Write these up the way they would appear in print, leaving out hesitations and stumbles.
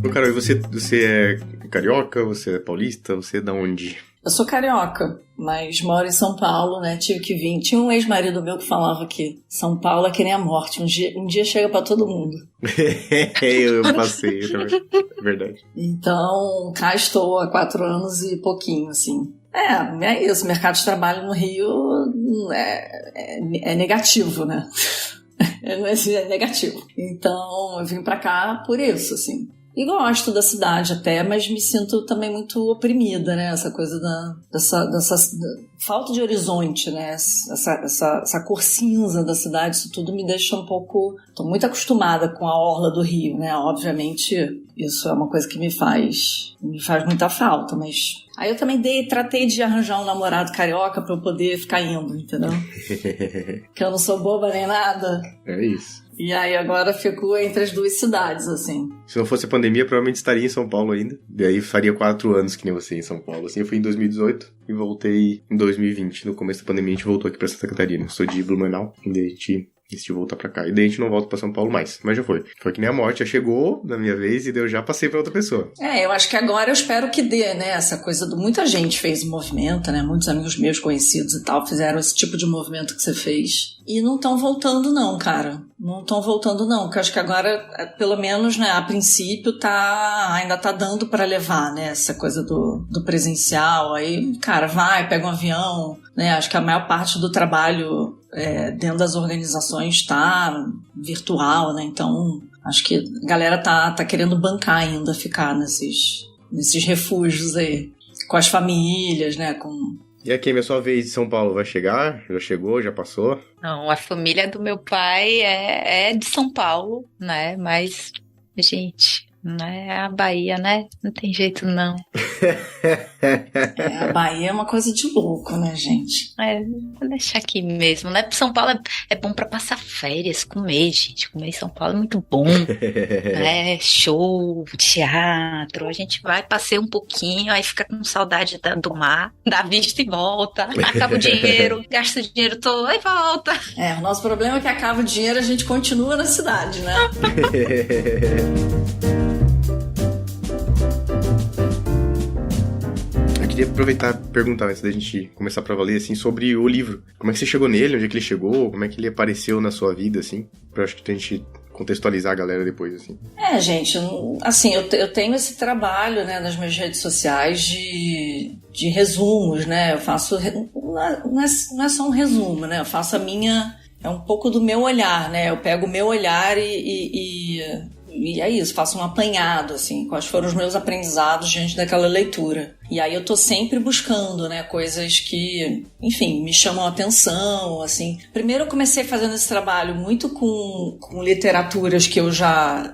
Ô, Carol, e você é carioca? Você é paulista? Você é da onde? Eu sou carioca, mas moro em São Paulo, né? Tive que vir. Tinha um ex-marido meu que falava que São Paulo é que nem a morte. Um dia chega pra todo mundo. Eu passei, eu também. É verdade. Então, cá estou há 4 anos e pouquinho, assim. É isso. O mercado de trabalho no Rio é negativo, né? É negativo. Então, eu vim pra cá por isso, assim. E gosto da cidade até, mas me sinto também muito oprimida, né? Essa coisa dessa falta de horizonte, né? Essa cor cinza da cidade, isso tudo me deixa um pouco... Tô muito acostumada com a orla do Rio, né? Obviamente, isso é uma coisa que me faz muita falta, mas... Aí eu também tratei de arranjar um namorado carioca pra eu poder ficar indo, entendeu? Que eu não sou boba nem nada. É isso. E aí agora fico entre as duas cidades, assim. Se não fosse a pandemia, provavelmente estaria em São Paulo ainda. E aí faria 4 anos que nem você em São Paulo. Assim, eu fui em 2018 e voltei em 2020. No começo da pandemia, a gente voltou aqui pra Santa Catarina. Eu sou de Blumenau, e daí a gente decidiu voltar pra cá. E daí a gente não volta pra São Paulo mais. Mas já foi. Foi que nem a morte, já chegou na minha vez e daí eu já passei pra outra pessoa. Eu acho que agora eu espero que dê, né? Essa coisa muita gente fez o movimento, né? Muitos amigos meus conhecidos e tal fizeram esse tipo de movimento que você fez. E não estão voltando não, cara. Não estão voltando não. Porque eu acho que agora, pelo menos, né? A princípio ainda tá dando pra levar, né? Essa coisa do presencial. Aí, cara, vai, pega um avião, né? Acho que a maior parte do trabalho dentro das organizações tá virtual, né? Então, acho que a galera tá querendo bancar ainda, ficar nesses refúgios aí. Com as famílias, né? E aqui, a sua vez de São Paulo vai chegar? Já chegou? Já passou? Não, a família do meu pai é de São Paulo, né? Mas, gente, não é a Bahia, né? Não tem jeito, não. A Bahia é uma coisa de louco, né, gente? Vou deixar aqui mesmo, né? São Paulo é bom pra passar férias, comer, gente. Comer em São Paulo é muito bom. Show, teatro. A gente vai, passeia um pouquinho, aí fica com saudade do mar, da vista e volta. Acaba o dinheiro, gasta o dinheiro todo e volta. O nosso problema é que acaba o dinheiro, a gente continua na cidade, né? Queria aproveitar e perguntar, antes da gente começar pra valer, assim, sobre o livro. Como é que você chegou nele? Onde é que ele chegou? Como é que ele apareceu na sua vida, assim? Pra acho que a gente contextualizar a galera depois, assim. Gente, assim, eu tenho esse trabalho, né, nas minhas redes sociais de resumos, né? Eu faço... Não é só um resumo, né? Eu faço é um pouco do meu olhar, né? Eu pego o meu olhar e é isso, faço um apanhado, assim, quais foram os meus aprendizados diante daquela leitura. E aí eu tô sempre buscando, né, coisas que, enfim, me chamam a atenção, assim. Primeiro eu comecei fazendo esse trabalho muito com literaturas que eu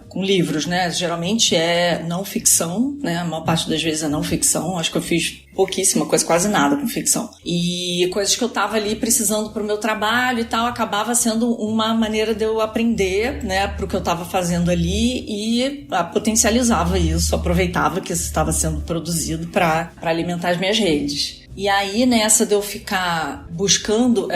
com livros, né, geralmente é não ficção, né, a maior parte das vezes é não ficção, acho que eu fiz pouquíssima coisa, quase nada com ficção. E coisas que eu tava ali precisando pro meu trabalho e tal, acabava sendo uma maneira de eu aprender, né, pro que eu tava fazendo ali e potencializava isso, aproveitava que isso estava sendo produzido para alimentar as minhas redes. E aí, nessa de eu ficar buscando,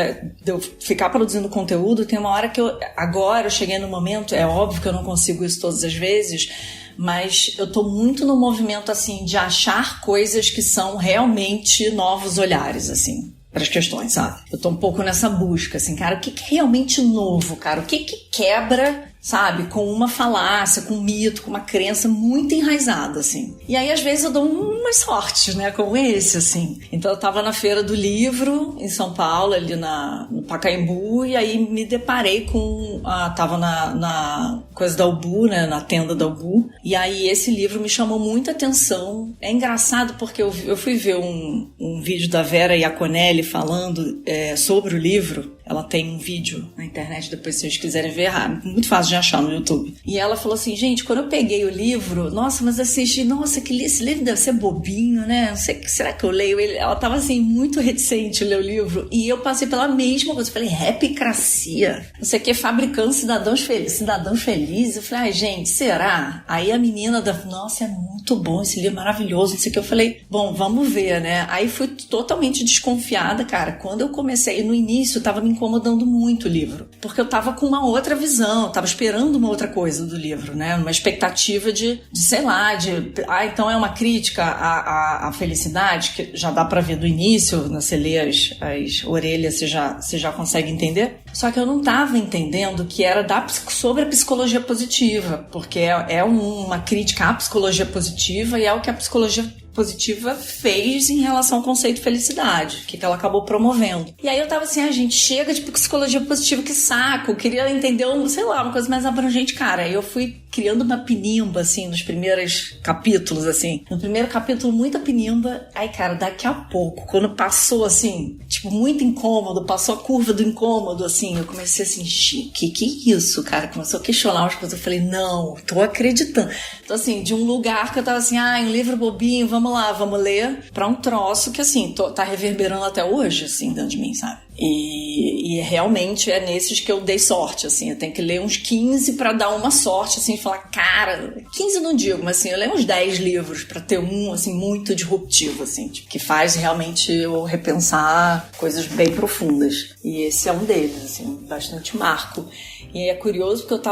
de eu ficar produzindo conteúdo, tem uma hora que agora eu cheguei no momento, é óbvio que eu não consigo isso todas as vezes, mas eu tô muito no movimento, assim, de achar coisas que são realmente novos olhares, assim, para as questões, sabe? Eu tô um pouco nessa busca, assim, cara, o que é realmente novo, cara? O que quebra, sabe, com uma falácia, com um mito, com uma crença muito enraizada, assim. E aí, às vezes, eu dou umas sortes, né, como esse, assim. Então, eu tava na Feira do Livro, em São Paulo, ali no Pacaembu, e aí me deparei com... tava na coisa da Ubu, né, na tenda da Ubu, e aí esse livro me chamou muita atenção. É engraçado porque eu fui ver um vídeo da Vera Iaconelli falando sobre o livro. Ela tem um vídeo na internet, depois se vocês quiserem ver, muito fácil de achar no YouTube. E ela falou assim, gente, quando eu peguei o livro, nossa, mas assisti, nossa, esse livro deve ser bobinho, né? Não sei, será que eu leio ele? Ela tava assim, muito reticente a ler o livro. E eu passei pela mesma coisa. Eu falei, Rapicracia? Não sei o que, fabricando cidadãos felizes. Eu falei, ai, gente, será? Aí a menina nossa, é muito bom esse livro, maravilhoso, não sei o que. Eu falei, bom, vamos ver, né? Aí fui totalmente desconfiada, cara. Quando eu comecei, no início, tava me incomodando muito o livro. Porque eu tava com uma outra visão, tava esperando uma outra coisa do livro, né? Uma expectativa de sei lá, então é uma crítica à felicidade, que já dá pra ver do início, né? Você lê as orelhas, você já consegue entender. Só que eu não tava entendendo que era sobre a psicologia positiva, porque é uma crítica à psicologia positiva e é o que a psicologia positiva fez em relação ao conceito de felicidade, que ela acabou promovendo. E aí eu tava assim, gente, chega de psicologia positiva, que saco, eu queria entender, uma coisa mais abrangente, cara. Aí eu fui criando uma pinimba, assim, nos primeiros capítulos, assim. No primeiro capítulo, muita pinimba. Aí, cara, daqui a pouco, quando passou, assim, tipo, muito incômodo, passou a curva do incômodo, assim, eu comecei assim, que é isso, cara? Começou a questionar umas coisas. Eu falei, não, tô acreditando. Então, assim, de um lugar que eu tava assim, um livro bobinho, vamos lá, vamos ler, pra um troço que, assim, tá reverberando até hoje, assim, dentro de mim, sabe? E realmente é nesses que eu dei sorte, assim, eu tenho que ler uns 15 pra dar uma sorte, assim, falar, cara, 15 não digo, mas assim, eu leio uns 10 livros pra ter um, assim, muito disruptivo, assim, tipo, que faz realmente eu repensar coisas bem profundas. E esse é um deles, assim, bastante marco. E é curioso porque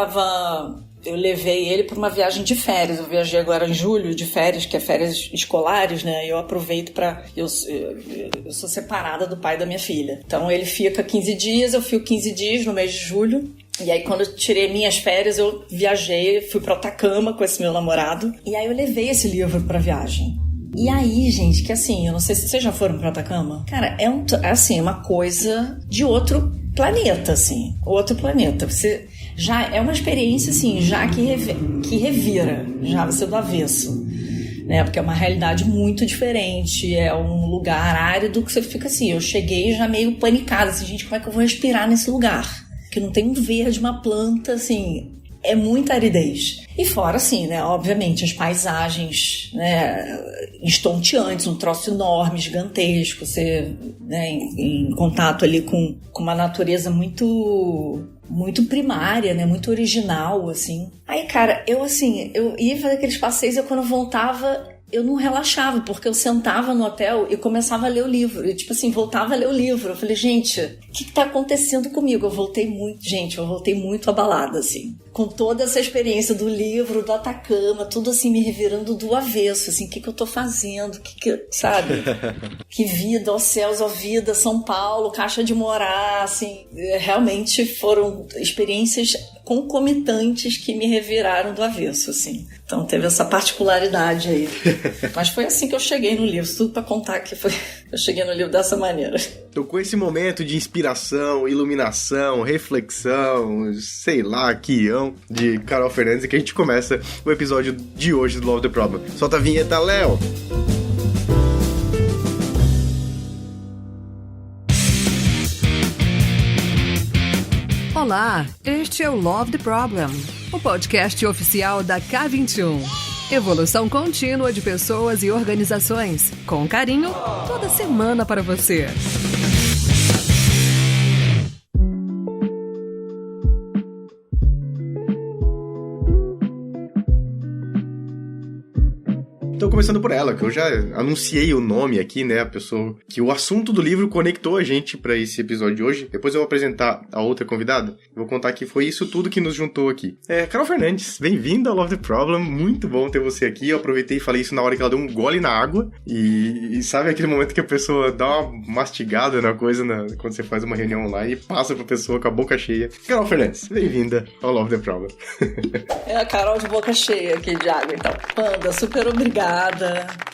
eu levei ele para uma viagem de férias. Eu viajei agora em julho de férias, que é férias escolares, né? Eu aproveito eu sou separada do pai da minha filha. Então ele fica 15 dias, eu fico 15 dias no mês de julho. E aí quando eu tirei minhas férias, eu viajei, fui para Atacama com esse meu namorado. E aí eu levei esse livro para viagem. E aí, gente, que assim, eu não sei se vocês já foram para Atacama. Cara, é assim, uma coisa de outro planeta, assim. Outro planeta. Você já é uma experiência, assim, já que revira, já você do avesso, né? Porque é uma realidade muito diferente, é um lugar árido que você fica assim, eu cheguei já meio panicada, assim, gente, como é que eu vou respirar nesse lugar? Que não tem um verde, uma planta, assim, é muita aridez. E fora, assim, né, obviamente, as paisagens, né, estonteantes, um troço enorme, gigantesco, você, né, em contato ali com uma natureza muito primária, né, muito original, assim. Aí, cara, eu ia fazer aqueles passeios e quando eu voltava, eu não relaxava, porque eu sentava no hotel e começava a ler o livro. E, tipo assim, voltava a ler o livro. Eu falei, gente, o que tá acontecendo comigo? Eu voltei muito abalada, assim. Com toda essa experiência do livro, do Atacama, tudo assim, me revirando do avesso, assim, o que eu tô fazendo? Sabe? Que vida, ó céus, ó vida, São Paulo, Caixa de Morar, assim. Realmente foram experiências concomitantes que me reviraram do avesso, assim. Então teve essa particularidade aí. Mas foi assim que eu cheguei no livro, tudo pra contar que eu cheguei no livro dessa maneira. Então, com esse momento de inspiração, iluminação, reflexão, sei lá, quião de Carol Fernandes, que a gente começa o episódio de hoje do Love the Problem. Solta a vinheta, Léo! Olá, este é o Love the Problem, o podcast oficial da K21. Evolução contínua de pessoas e organizações, com carinho, toda semana para você. Então, começando por ela, que eu já anunciei o nome aqui, né, a pessoa que o assunto do livro conectou a gente pra esse episódio de hoje. Depois eu vou apresentar a outra convidada. Vou contar que foi isso tudo que nos juntou aqui. Carol Fernandes, bem-vinda ao Love the Problem. Muito bom ter você aqui. Eu aproveitei e falei isso na hora que ela deu um gole na água. E sabe aquele momento que a pessoa dá uma mastigada na coisa quando você faz uma reunião online e passa pra pessoa com a boca cheia. Carol Fernandes, bem-vinda ao Love the Problem. É a Carol de boca cheia aqui de água, então. Panda, super obrigada.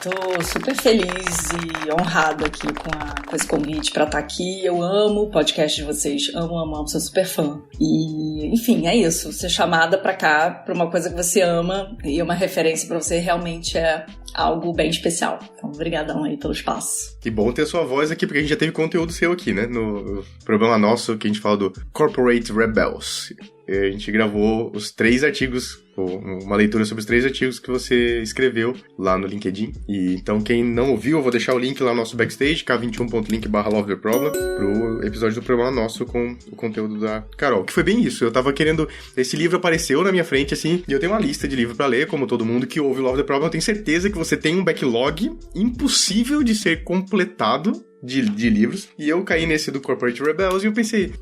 Tô super feliz e honrada aqui com esse convite pra estar aqui. Eu amo o podcast de vocês, amo, sou super fã. E, enfim, é isso. Ser chamada pra cá, pra uma coisa que você ama e uma referência pra você realmente é algo bem especial. Então, obrigadão aí pelo espaço. Que bom ter sua voz aqui, porque a gente já teve conteúdo seu aqui, né? No programa nosso que a gente fala do Corporate Rebels. a gente gravou os 3 artigos, uma leitura sobre os 3 artigos que você escreveu lá no LinkedIn. E então, quem não ouviu, eu vou deixar o link lá no nosso backstage, k21.link/lovetheproblem, pro episódio do Problema Nosso com o conteúdo da Carol. Que foi bem isso, eu tava querendo... Esse livro apareceu na minha frente, assim, e eu tenho uma lista de livros pra ler, como todo mundo que ouve Love the Problem. Eu tenho certeza que você tem um backlog impossível de ser completado de livros, e eu caí nesse do Corporate Rebels e eu pensei,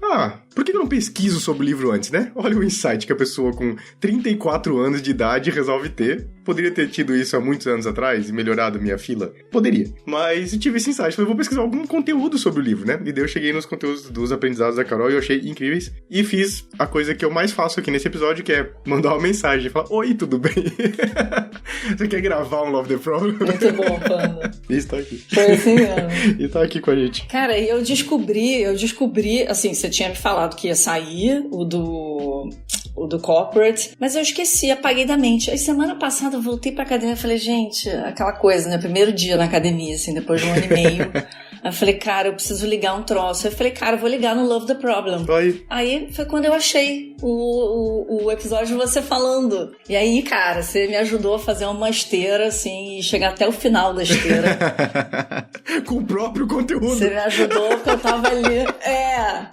por que eu não pesquiso sobre o livro antes, né? Olha o insight que a pessoa com 34 anos de idade resolve ter. Poderia ter tido isso há muitos anos atrás e melhorado minha fila? Poderia. Mas eu tive esse insight, falei, vou pesquisar algum conteúdo sobre o livro, né? E daí eu cheguei nos conteúdos dos aprendizados da Carol e eu achei incríveis. E fiz a coisa que eu mais faço aqui nesse episódio, que é mandar uma mensagem, falar, oi, tudo bem? Você quer gravar um Love the Problem? Muito bom, Panda. Isso tá aqui. Foi assim mesmo. E tá aqui com a gente. Cara, e eu descobri, assim, você tinha me falado que ia sair o do Corporate, mas eu esqueci, apaguei da mente. Aí semana passada eu voltei pra academia e falei, gente, aquela coisa, né, primeiro dia na academia, assim, depois de 1 ano e meio. Aí eu falei, cara, eu preciso ligar um troço. Aí eu falei, cara, eu vou ligar no Love the Problem. Aí foi quando eu achei o episódio de você falando. E aí, cara, você me ajudou a fazer uma esteira, assim, e chegar até o final da esteira. Com o próprio conteúdo. Você me ajudou porque eu tava ali.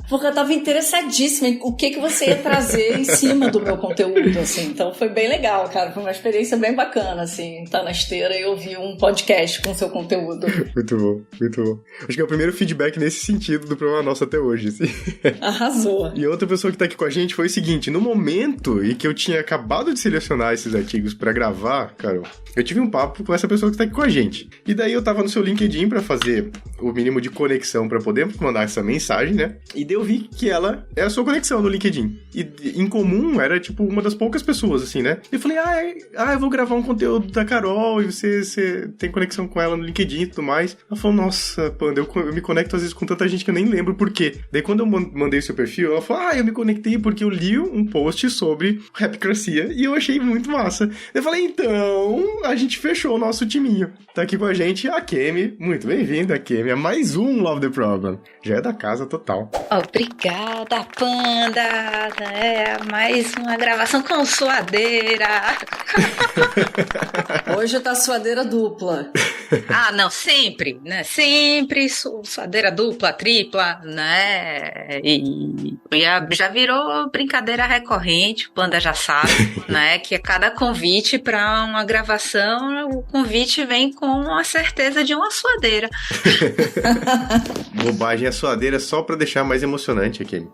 Porque eu tava interessadíssima em o que você ia trazer em cima do meu conteúdo, assim. Então foi bem legal, cara. Foi uma experiência bem bacana, assim, estar na esteira e ouvir um podcast com o seu conteúdo. Muito bom, muito bom. Acho que é o primeiro feedback nesse sentido do Problema Nosso até hoje, assim. Arrasou. E outra pessoa que tá aqui com a gente foi o seguinte, no momento em que eu tinha acabado de selecionar esses artigos pra gravar, Carol, eu tive um papo com essa pessoa que tá aqui com a gente. E daí eu tava no seu LinkedIn pra fazer o mínimo de conexão pra poder mandar essa mensagem, né? E daí eu vi que ela é a sua conexão no LinkedIn. E em comum era, tipo, uma das poucas pessoas, assim, né? E eu falei, eu vou gravar um conteúdo da Carol e você tem conexão com ela no LinkedIn e tudo mais. Ela falou, nossa, Panda, eu me conecto às vezes com tanta gente que eu nem lembro por quê. Daí quando eu mandei o seu perfil, ela falou, eu me conectei porque eu li um post sobre Rapcracia e eu achei muito massa. Eu falei, então, a gente fechou o nosso timinho. Tá aqui com a gente a Kemi. Muito bem-vinda, Kemi, a mais um Love the Problem. Já é da casa total. Obrigada, Panda. Mais uma gravação com suadeira. Hoje tá suadeira dupla. Não, sempre, né? Sempre suadeira dupla, tripla, né? E já virou brincadeira recorrente, o Panda já sabe, né? Que a cada convite para uma gravação, o convite vem com a certeza de uma suadeira. Bobagem, a suadeira só pra deixar mais emocionante aqui.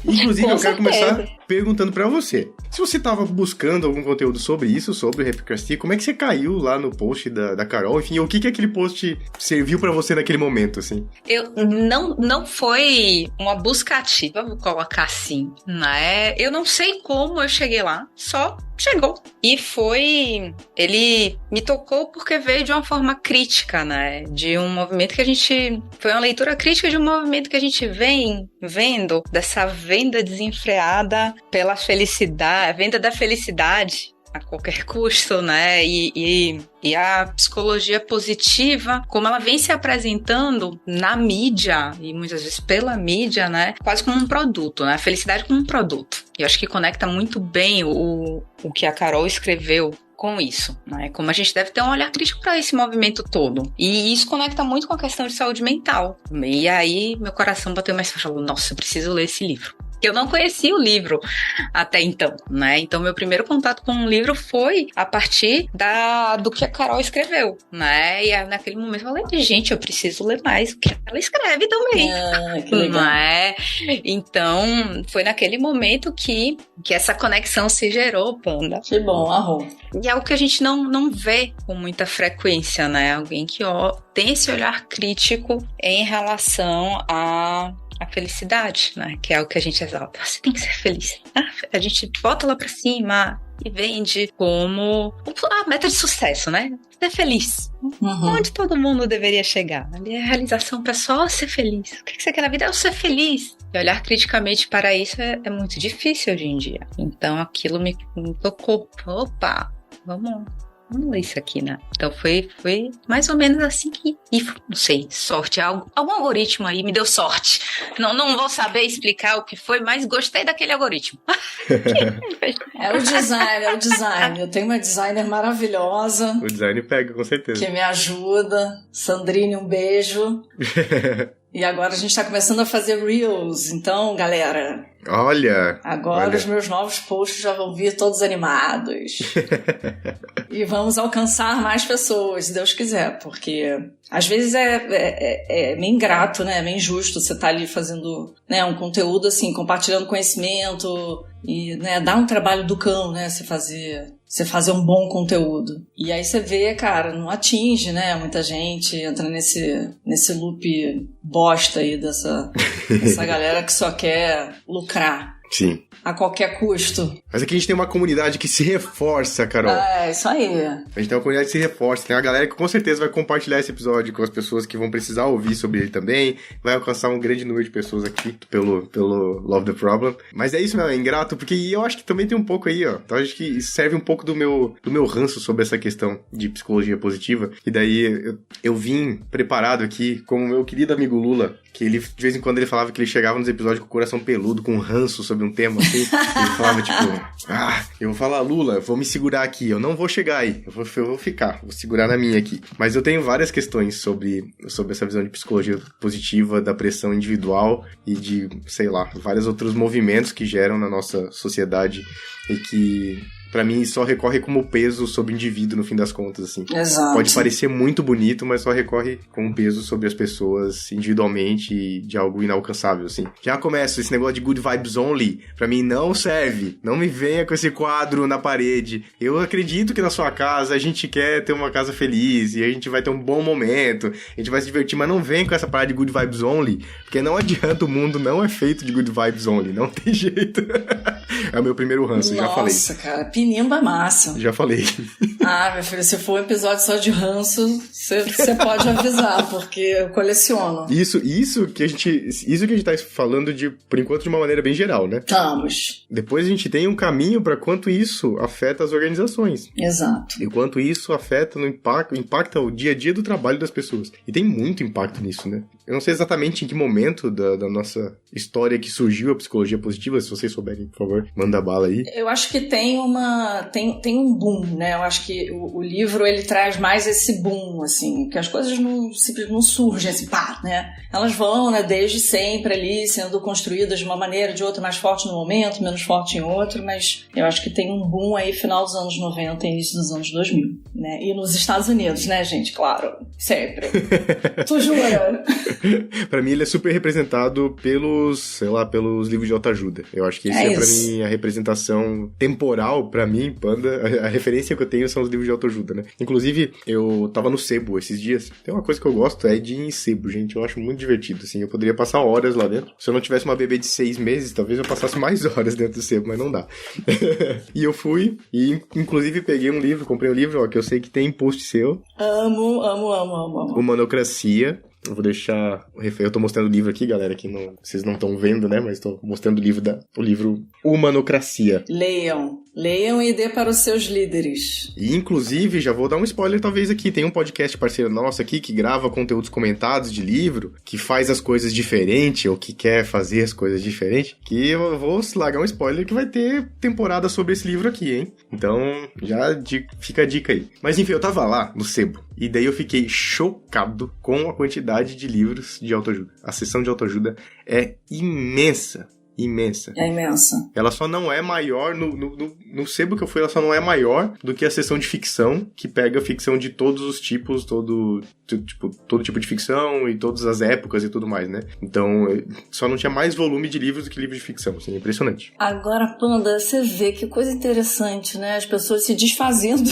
Inclusive, eu quero começar perguntando pra você. Se você tava buscando algum conteúdo sobre isso, sobre o Rapcracia, como é que você caiu lá no post da Carol? Enfim, o que aquele post serviu pra você naquele momento, assim? Não foi uma busca ativa, vou colocar assim, né? Eu não sei como eu cheguei lá, só chegou. E ele me tocou porque veio de uma forma crítica, né? De um movimento que a gente... Foi uma leitura crítica de um movimento que a gente vem vendo, dessa venda desenfreada pela felicidade, venda da felicidade a qualquer custo, né? E a psicologia positiva, como ela vem se apresentando na mídia, e muitas vezes pela mídia, né? Quase como um produto, né? A felicidade como um produto. E eu acho que conecta muito bem o que a Carol escreveu com isso, né? Como a gente deve ter um olhar crítico para esse movimento todo. E isso conecta muito com a questão de saúde mental. E aí meu coração bateu mais forte, falou, nossa, eu preciso ler esse livro. Eu não conhecia o livro até então, né? Então, meu primeiro contato com o livro foi a partir do que a Carol escreveu, né? E naquele momento eu falei, gente, eu preciso ler mais o que ela escreve também. Que legal. Né? Então, foi naquele momento que essa conexão se gerou, Panda. Que bom, arrou. E é algo que a gente não vê com muita frequência, né? Alguém que tem esse olhar crítico em relação a felicidade, né? Que é o que a gente exalta. Você tem que ser feliz. A gente bota lá pra cima e vende como a meta de sucesso, né? Ser feliz. Onde todo mundo deveria chegar. A realização pessoal é ser feliz. O que você quer na vida é ser feliz. E olhar criticamente para isso é muito difícil hoje em dia. Então aquilo me tocou. Opa, vamos vamos ler isso aqui, né? Então foi mais ou menos assim que... E, não sei, sorte. Algum algoritmo aí me deu sorte. Não vou saber explicar o que foi, mas gostei daquele algoritmo. É o design. Eu tenho uma designer maravilhosa. O design pega, com certeza. Que me ajuda. Sandrine, um beijo. E agora a gente tá começando a fazer Reels. Então, galera... Agora os meus novos posts já vão vir todos animados. E vamos alcançar mais pessoas, se Deus quiser. Porque às vezes é meio ingrato, né? É meio injusto você estar ali fazendo, né, um conteúdo assim, compartilhando conhecimento. E, né, dá um trabalho do cão, né? Você fazer um bom conteúdo. E aí você vê, cara, não atinge, né? Muita gente entra nesse loop bosta aí dessa galera que só quer lucrar. Sim. A qualquer custo. Mas aqui a gente tem uma comunidade que se reforça, Carol. É, isso aí. A gente tem uma comunidade que se reforça. Tem uma galera que com certeza vai compartilhar esse episódio com as pessoas que vão precisar ouvir sobre ele também. Vai alcançar um grande número de pessoas aqui pelo Love the Problem. Mas é isso, né? É ingrato, porque eu acho que também tem um pouco aí, ó. Então acho que serve um pouco do meu ranço sobre essa questão de psicologia positiva. E daí eu vim preparado aqui com o meu querido amigo Lula, que ele, de vez em quando, ele falava que ele chegava nos episódios com o coração peludo, com um ranço sobre um tema, assim. Ele falava, tipo, eu vou falar, Lula, vou me segurar aqui, eu não vou chegar aí, eu vou ficar, vou segurar na minha aqui. Mas eu tenho várias questões sobre essa visão de psicologia positiva, da pressão individual e de, sei lá, vários outros movimentos que geram na nossa sociedade e que... Pra mim, só recorre como peso sobre o indivíduo, no fim das contas, assim. Exato. Pode parecer muito bonito, mas só recorre com peso sobre as pessoas individualmente e de algo inalcançável, assim. Já começa esse negócio de good vibes only. Pra mim, não serve. Não me venha com esse quadro na parede. Eu acredito que na sua casa a gente quer ter uma casa feliz e a gente vai ter um bom momento, a gente vai se divertir, mas não vem com essa parada de good vibes only, porque não adianta, o mundo não é feito de good vibes only. Não tem jeito. É o meu primeiro ranço, já falei. Nossa, cara, pinimba massa. Já falei. Meu filho, se for um episódio só de ranço, você pode avisar, porque eu coleciono. Isso que a gente tá falando por enquanto, de uma maneira bem geral, né? Estamos. Depois a gente tem um caminho para quanto isso afeta as organizações. Exato. E quanto isso afeta impacta o dia a dia do trabalho das pessoas. E tem muito impacto nisso, né? Eu não sei exatamente em que momento da nossa história que surgiu a psicologia positiva, se vocês souberem, por favor, manda bala aí. Eu acho que tem um boom, né? Eu acho que o livro, ele traz mais esse boom, assim, que as coisas não surgem assim, pá, né? Elas vão, né, desde sempre ali, sendo construídas de uma maneira, de outra, mais forte no momento, menos forte em outro, mas eu acho que tem um boom aí final dos anos 90 e início dos anos 2000, né? E nos Estados Unidos, né, gente? Claro, sempre. Tu jura? Pra mim ele é super representado pelos livros de autoajuda. Eu acho que esse pra mim a representação temporal, pra mim, Panda, a referência que eu tenho são os livros de autoajuda, né? Inclusive, eu tava no sebo esses dias. Tem uma coisa que eu gosto, é de ir em sebo, gente. Eu acho muito divertido, assim. Eu poderia passar horas lá dentro. Se eu não tivesse uma bebê de 6 meses, talvez eu passasse mais horas dentro do sebo, mas não dá. E eu fui e, inclusive, peguei um livro, comprei um livro, ó, que eu sei que tem post seu. Amo. Humanocracia. Eu vou deixar... Eu tô mostrando o livro aqui, galera, que vocês não estão vendo, né? Mas tô mostrando o livro Humanocracia. Leiam e dê para os seus líderes. E, inclusive, já vou dar um spoiler talvez aqui. Tem um podcast parceiro nosso aqui que grava conteúdos comentados de livro, que faz as coisas diferente, ou que quer fazer as coisas diferente, que eu vou largar um spoiler que vai ter temporada sobre esse livro aqui, hein? Então, já fica a dica aí. Mas, enfim, eu tava lá no sebo. E daí eu fiquei chocado com a quantidade de livros de autoajuda. A seção de autoajuda é imensa. Imensa. É imensa. Ela só não é maior, no sebo que eu fui, ela só não é maior do que a seção de ficção, que pega ficção de todos os tipos, todo tipo de ficção e todas as épocas e tudo mais, né? Então, só não tinha mais volume de livros do que livros de ficção, assim, é impressionante. Agora, Panda, você vê que coisa interessante, né? As pessoas se desfazendo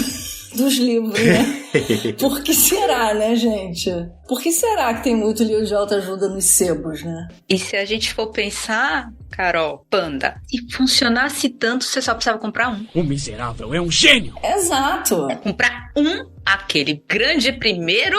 dos livros, né? Por que será, né, gente? Por que será que tem muito livro de autoajuda nos sebos, né? E se a gente for pensar, Carol, Panda, se funcionasse tanto, você só precisava comprar um. O miserável é um gênio! Exato! Comprar um aquele grande primeiro,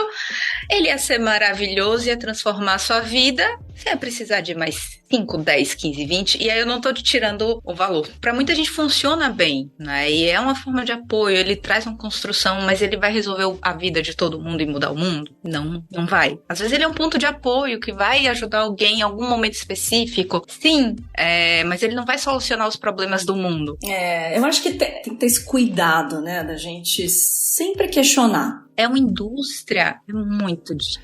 ele ia ser maravilhoso, ia transformar a sua vida, você ia precisar de mais 5, 10, 15, 20, e aí eu não tô te tirando o valor. Pra muita gente funciona bem, né? E é uma forma de apoio, ele traz uma construção, mas ele vai resolver a vida de todo mundo e mudar o mundo? Não vai. Às vezes ele é um ponto de apoio que vai ajudar alguém em algum momento específico, sim, mas ele não vai solucionar os problemas do mundo. Eu acho que tem que ter esse cuidado, né, da gente sempre questionar. É uma indústria, é muito difícil.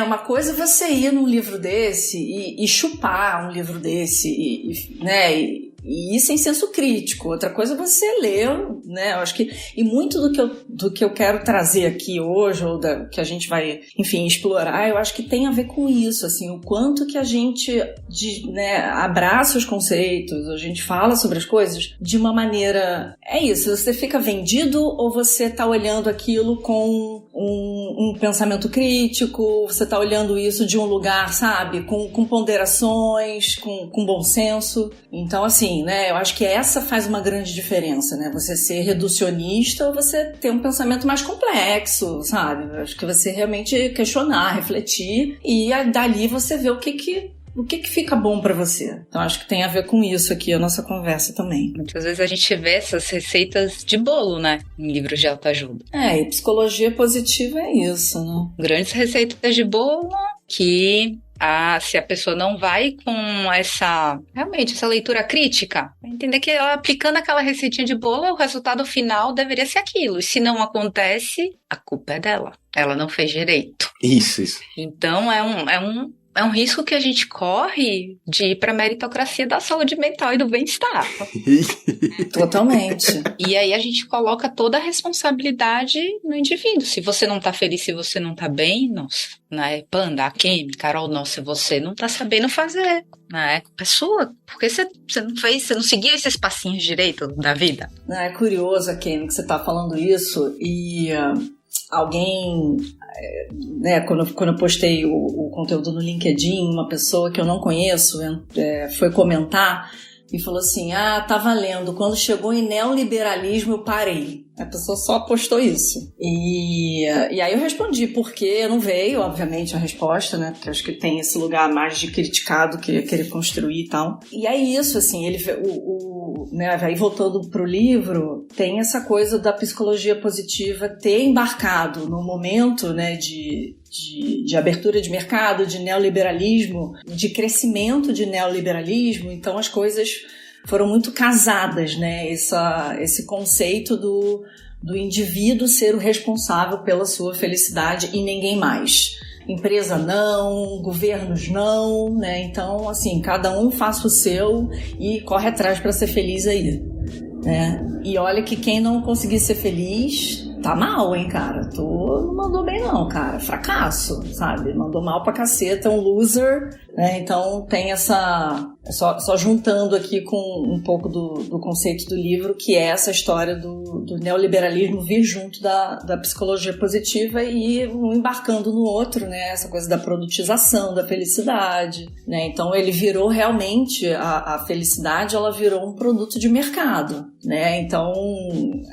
Uma coisa é você ir num livro desse e chupar um livro desse, né, e ir sem senso crítico. Outra coisa é você ler, né, eu acho que, e muito do que eu quero trazer aqui hoje, ou que a gente vai, enfim, explorar, eu acho que tem a ver com isso, assim, o quanto que a gente, né, abraça os conceitos, a gente fala sobre as coisas de uma maneira, isso, você fica vendido ou você tá olhando aquilo com um pensamento crítico, você tá olhando isso de um lugar, sabe, com ponderações, com bom senso. Então, assim, né, eu acho que essa faz uma grande diferença, né, você ser reducionista ou você ter um pensamento mais complexo, sabe, eu acho que você realmente questionar, refletir e dali você vê o que fica bom pra você. Então acho que tem a ver com isso aqui, a nossa conversa também. Muitas vezes a gente vê essas receitas de bolo, né, em livros de autoajuda. E psicologia positiva é isso, né? Grandes receitas de bolo que... se a pessoa não vai com realmente essa leitura crítica, entender que ela aplicando aquela receitinha de bolo, o resultado final deveria ser aquilo. E se não acontece, a culpa é dela. Ela não fez direito. Isso. Então é um risco que a gente corre de ir para a meritocracia da saúde mental e do bem-estar. Totalmente. E aí a gente coloca toda a responsabilidade no indivíduo. Se você não tá feliz, se você não tá bem, nossa, né? Panda, Akemi, Carol, nossa, você não tá sabendo fazer, né? É sua. Porque você não seguiu esses passinhos direito da vida. É curioso, Akemi, que você tá falando isso e... alguém, né, quando eu postei o conteúdo no LinkedIn, uma pessoa que eu não conheço foi comentar e falou assim, tá valendo, quando chegou em neoliberalismo eu parei. A pessoa só postou isso. E aí eu respondi, porque não veio, obviamente, a resposta, né? Porque acho que tem esse lugar mais de criticado que querer construir e tal. E é isso, assim, né, aí voltando pro livro, tem essa coisa da psicologia positiva ter embarcado no momento, né, de abertura de mercado, de neoliberalismo, de crescimento de neoliberalismo, então as coisas foram muito casadas, né? Esse conceito do indivíduo ser o responsável pela sua felicidade e ninguém mais. Empresa não, governos não, né? Então, assim, cada um faça o seu e corre atrás para ser feliz aí, né? E olha que quem não conseguir ser feliz tá mal, hein, cara? Tu não mandou bem não, cara. Fracasso, sabe? Mandou mal pra caceta, um loser, né? Então tem essa... Só juntando aqui com um pouco do conceito do livro, que é essa história do neoliberalismo vir junto da psicologia positiva e um embarcando no outro, né? Essa coisa da produtização, da felicidade, né? Então ele virou realmente, a felicidade, ela virou um produto de mercado, né? Então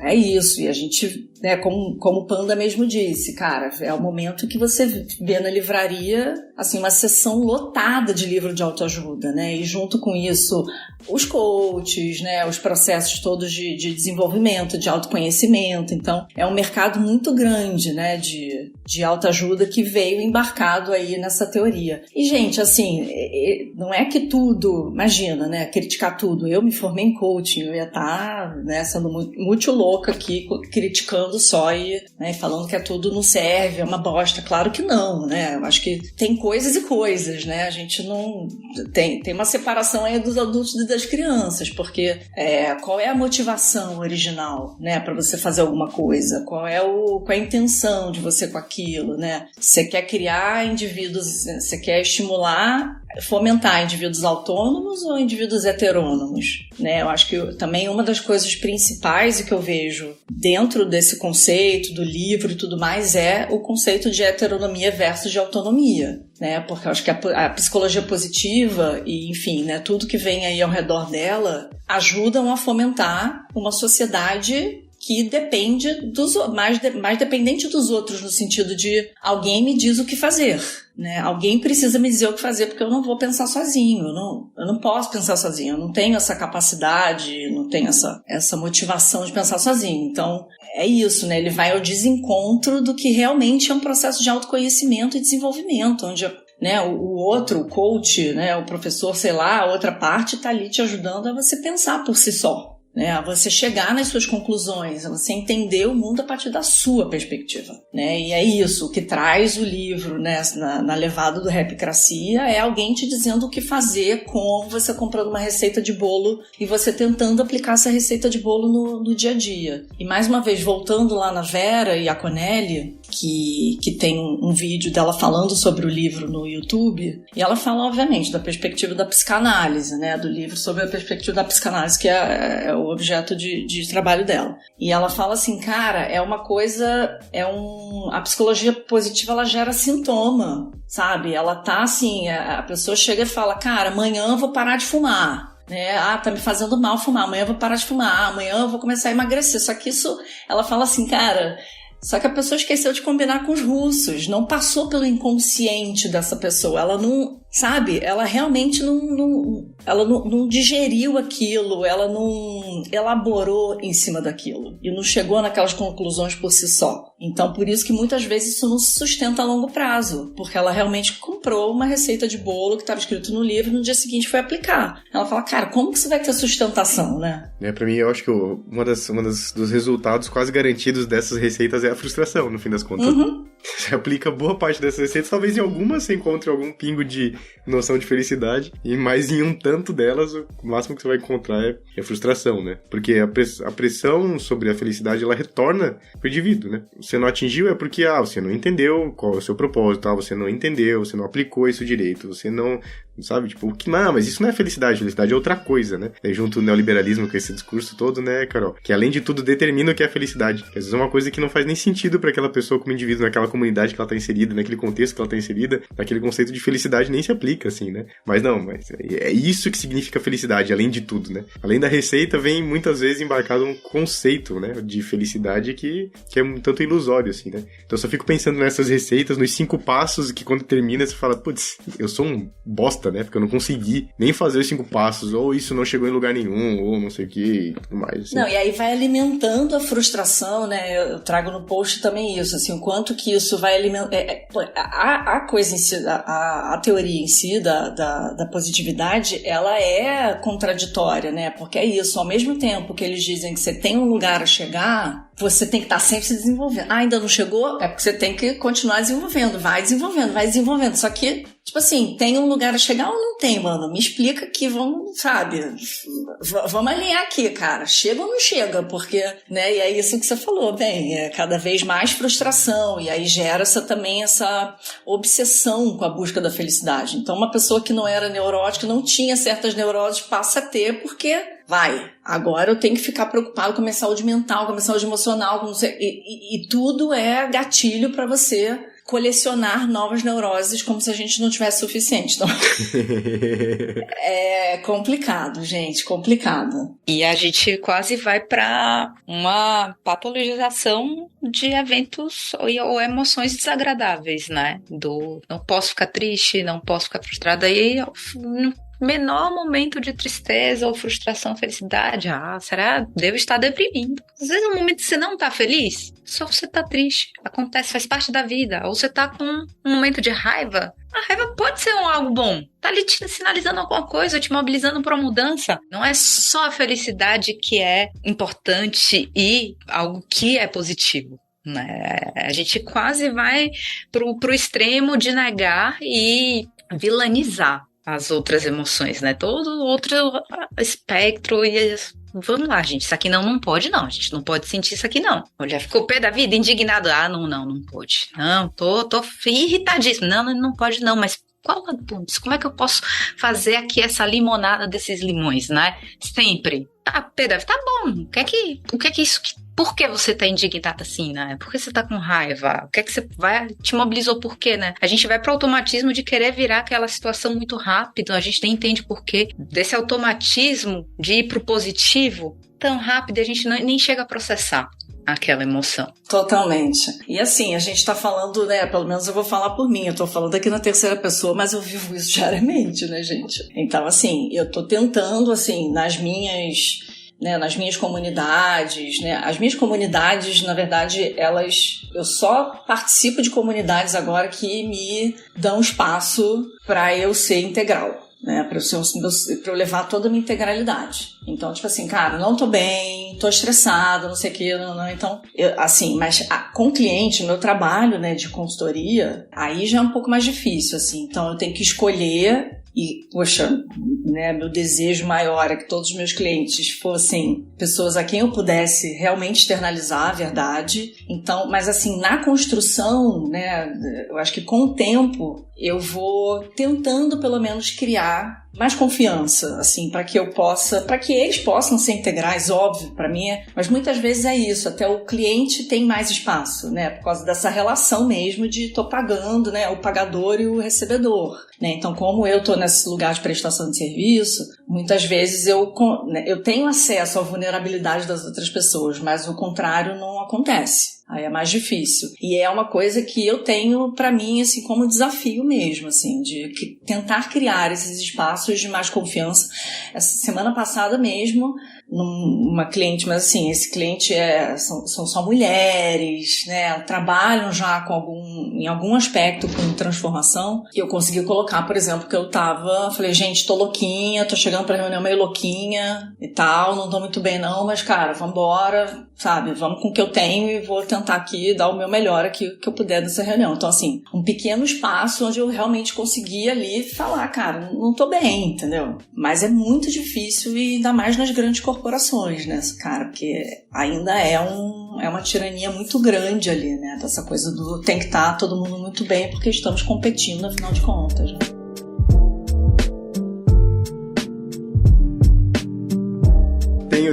é isso, e a gente... né, como o Panda mesmo disse, cara, é o momento que você vê na livraria, assim, uma seção lotada de livro de autoajuda, né, e junto com isso, os coaches, né, os processos todos de desenvolvimento, de autoconhecimento. Então, é um mercado muito grande, né, de autoajuda que veio embarcado aí nessa teoria. E, gente, assim, não é que tudo, imagina, né, criticar tudo. Eu me formei em coaching, eu ia estar, né, sendo muito louca aqui, criticando só e, né, falando que tudo não serve, é uma bosta. Claro que não, né, eu acho que tem coisas e coisas, né, a gente não... Tem uma separação aí dos adultos e das crianças, porque qual é a motivação original, né, para você fazer alguma coisa? Qual é a intenção de você com aquilo, né? Você quer criar indivíduos, você quer estimular, fomentar indivíduos autônomos ou indivíduos heterônomos, né? Eu acho que também uma das coisas principais que eu vejo dentro desse conceito do livro e tudo mais é o conceito de heteronomia versus de autonomia, né? Porque eu acho que a psicologia positiva e, enfim, né, tudo que vem aí ao redor dela ajudam a fomentar uma sociedade que depende mais dependente dos outros, no sentido de alguém me diz o que fazer, né? Alguém precisa me dizer o que fazer, porque eu não vou pensar sozinho, eu não posso pensar sozinho, eu não tenho essa capacidade, não tenho essa motivação de pensar sozinho. Então, é isso, né? Ele vai ao desencontro do que realmente é um processo de autoconhecimento e desenvolvimento, onde, né, o outro, o coach, né, o professor, sei lá, a outra parte está ali te ajudando a você pensar por si só, né, a você chegar nas suas conclusões, a você entender o mundo a partir da sua perspectiva, né, e é isso, o que traz o livro, né, na levada do Rapcracia é alguém te dizendo o que fazer, como você comprando uma receita de bolo e você tentando aplicar essa receita de bolo no dia a dia. E mais uma vez, voltando lá na Vera e a Conelli, que tem um vídeo dela falando sobre o livro no YouTube, e ela fala, obviamente, da perspectiva da psicanálise, né, do livro sobre a perspectiva da psicanálise, que é o objeto de trabalho dela. E ela fala assim, cara, é uma coisa, a psicologia positiva, ela gera sintoma, sabe? Ela tá assim, a pessoa chega e fala, cara, amanhã eu vou parar de fumar. Né? Tá me fazendo mal fumar, amanhã eu vou parar de fumar, amanhã eu vou começar a emagrecer. Só que isso, ela fala assim, cara, só que a pessoa esqueceu de combinar com os russos, não passou pelo inconsciente dessa pessoa, ela não, sabe, ela realmente não digeriu aquilo, ela não elaborou em cima daquilo e não chegou naquelas conclusões por si só. Então, por isso que muitas vezes isso não se sustenta a longo prazo, porque ela realmente comprou uma receita de bolo que estava escrito no livro e no dia seguinte foi aplicar. Ela fala, cara, como que isso vai ter sustentação, né? Pra mim, eu acho que dos resultados quase garantidos dessas receitas é a frustração, no fim das contas. Uhum. Você aplica boa parte dessas receitas, talvez em algumas você encontre algum pingo de noção de felicidade, e mais em um tanto delas, o máximo que você vai encontrar é frustração, né? Porque a pressão sobre a felicidade, ela retorna pro indivíduo, né? Você não atingiu é porque, você não entendeu qual é o seu propósito, você não entendeu, você não aplicou isso direito, você não, sabe, tipo, mas isso não é felicidade é outra coisa, né? É junto o neoliberalismo com esse discurso todo, né, Carol? Que além de tudo determina o que é felicidade. Que às vezes é uma coisa que não faz nem sentido pra aquela pessoa como indivíduo, naquela comunidade que ela tá inserida, naquele contexto que ela tá inserida, naquele conceito de felicidade nem se aplica, assim, né? Mas é isso que significa felicidade, além de tudo, né? Além da receita, vem muitas vezes embarcado um conceito, né, de felicidade que é um tanto ilusório, assim, né? Então eu só fico pensando nessas receitas, nos 5 passos, que quando termina você fala, putz, eu sou um bosta, né? Porque eu não consegui nem fazer os 5 passos, ou isso não chegou em lugar nenhum, ou não sei o que, e tudo mais, assim. Não, e aí vai alimentando a frustração, né? Eu trago no post também isso, assim, o quanto que isso vai alimentar... A coisa em si, a teoria em si da positividade, ela é contraditória, né? Porque é isso, ao mesmo tempo que eles dizem que você tem um lugar a chegar, você tem que estar sempre se desenvolvendo. Ainda não chegou? É porque você tem que continuar desenvolvendo. Vai desenvolvendo. Só que, tipo assim, tem um lugar a chegar ou não tem, mano? Me explica aqui, vamos, sabe? Vamos alinhar aqui, cara. Chega ou não chega? Porque, né? E é isso que você falou, bem, é cada vez mais frustração. E aí gera também essa obsessão com a busca da felicidade. Então, uma pessoa que não era neurótica, não tinha certas neuroses, passa a ter porque... agora eu tenho que ficar preocupado com a minha saúde mental, com a minha saúde emocional, e tudo é gatilho para você colecionar novas neuroses como se a gente não tivesse suficiente. Então, é complicado, gente, complicado. E a gente quase vai para uma patologização de eventos ou emoções desagradáveis, né? Não posso ficar triste, não posso ficar frustrada, aí menor momento de tristeza ou frustração, felicidade, será? Devo estar deprimindo. Às vezes é um momento que você não tá feliz, só você tá triste. Acontece, faz parte da vida. Ou você tá com um momento de raiva. A raiva pode ser algo bom. Tá ali te sinalizando alguma coisa, te mobilizando para uma mudança. Não é só a felicidade que é importante e algo que é positivo. A gente quase vai pro extremo de negar e vilanizar as outras emoções, né? Todo outro espectro e... Vamos lá, gente. Isso aqui não pode, não. A gente não pode sentir isso aqui, não. Já ficou pé da vida, indignado. Não pode. Não, tô irritadíssimo. Não pode, não. Mas como é que eu posso fazer aqui essa limonada desses limões, né? Sempre. Pé da vida, tá bom. O que é que isso... Por que você tá indignado assim, né? Por que você tá com raiva? O que é que você te mobilizou por quê, né? A gente vai pro automatismo de querer virar aquela situação muito rápido, a gente nem entende por quê. Desse automatismo de ir pro positivo, tão rápido e a gente nem chega a processar aquela emoção. Totalmente. E assim, a gente tá falando, né, pelo menos eu vou falar por mim, eu tô falando aqui na terceira pessoa, mas eu vivo isso diariamente, né, gente? Então, assim, eu tô tentando, assim, nas minhas comunidades, né? As minhas comunidades, na verdade, eu só participo de comunidades agora que me dão espaço para eu ser integral, né? Para eu levar toda a minha integralidade. Então, tipo assim, cara, não tô bem, tô estressado, não sei o que, não. Então, mas com cliente, meu trabalho, né, de consultoria, aí já é um pouco mais difícil, assim. Então, eu tenho que escolher. E, poxa, né, meu desejo maior é que todos os meus clientes fossem pessoas a quem eu pudesse realmente externalizar a verdade. Então, mas assim, na construção, né, eu acho que com o tempo eu vou tentando pelo menos criar mais confiança, assim, para que eles possam ser integrais, óbvio, para mim mas muitas vezes é isso, até o cliente tem mais espaço, né, por causa dessa relação mesmo de tô pagando, né, o pagador e o recebedor, né, então como eu tô nesse lugar de prestação de serviço, muitas vezes eu tenho acesso à vulnerabilidade das outras pessoas, mas o contrário não acontece. Aí é mais difícil. E é uma coisa que eu tenho pra mim, assim, como desafio mesmo, assim, de tentar criar esses espaços de mais confiança. Essa semana passada mesmo, uma cliente, mas assim, esse cliente são só mulheres, né, trabalham já em algum aspecto com transformação, e eu consegui colocar, por exemplo, que falei, gente, tô louquinha, tô chegando pra reunião meio louquinha e tal, não tô muito bem não, mas cara, vambora, sabe, vamos com o que eu tenho e vou tentar aqui dar o meu melhor aqui que eu puder nessa reunião. Então, assim, um pequeno espaço onde eu realmente consegui ali falar, cara, não tô bem, entendeu? Mas é muito difícil e ainda mais nas grandes corporações, né, cara, porque ainda é uma tirania muito grande ali, né, dessa coisa do tem que estar todo mundo muito bem porque estamos competindo, afinal de contas, né?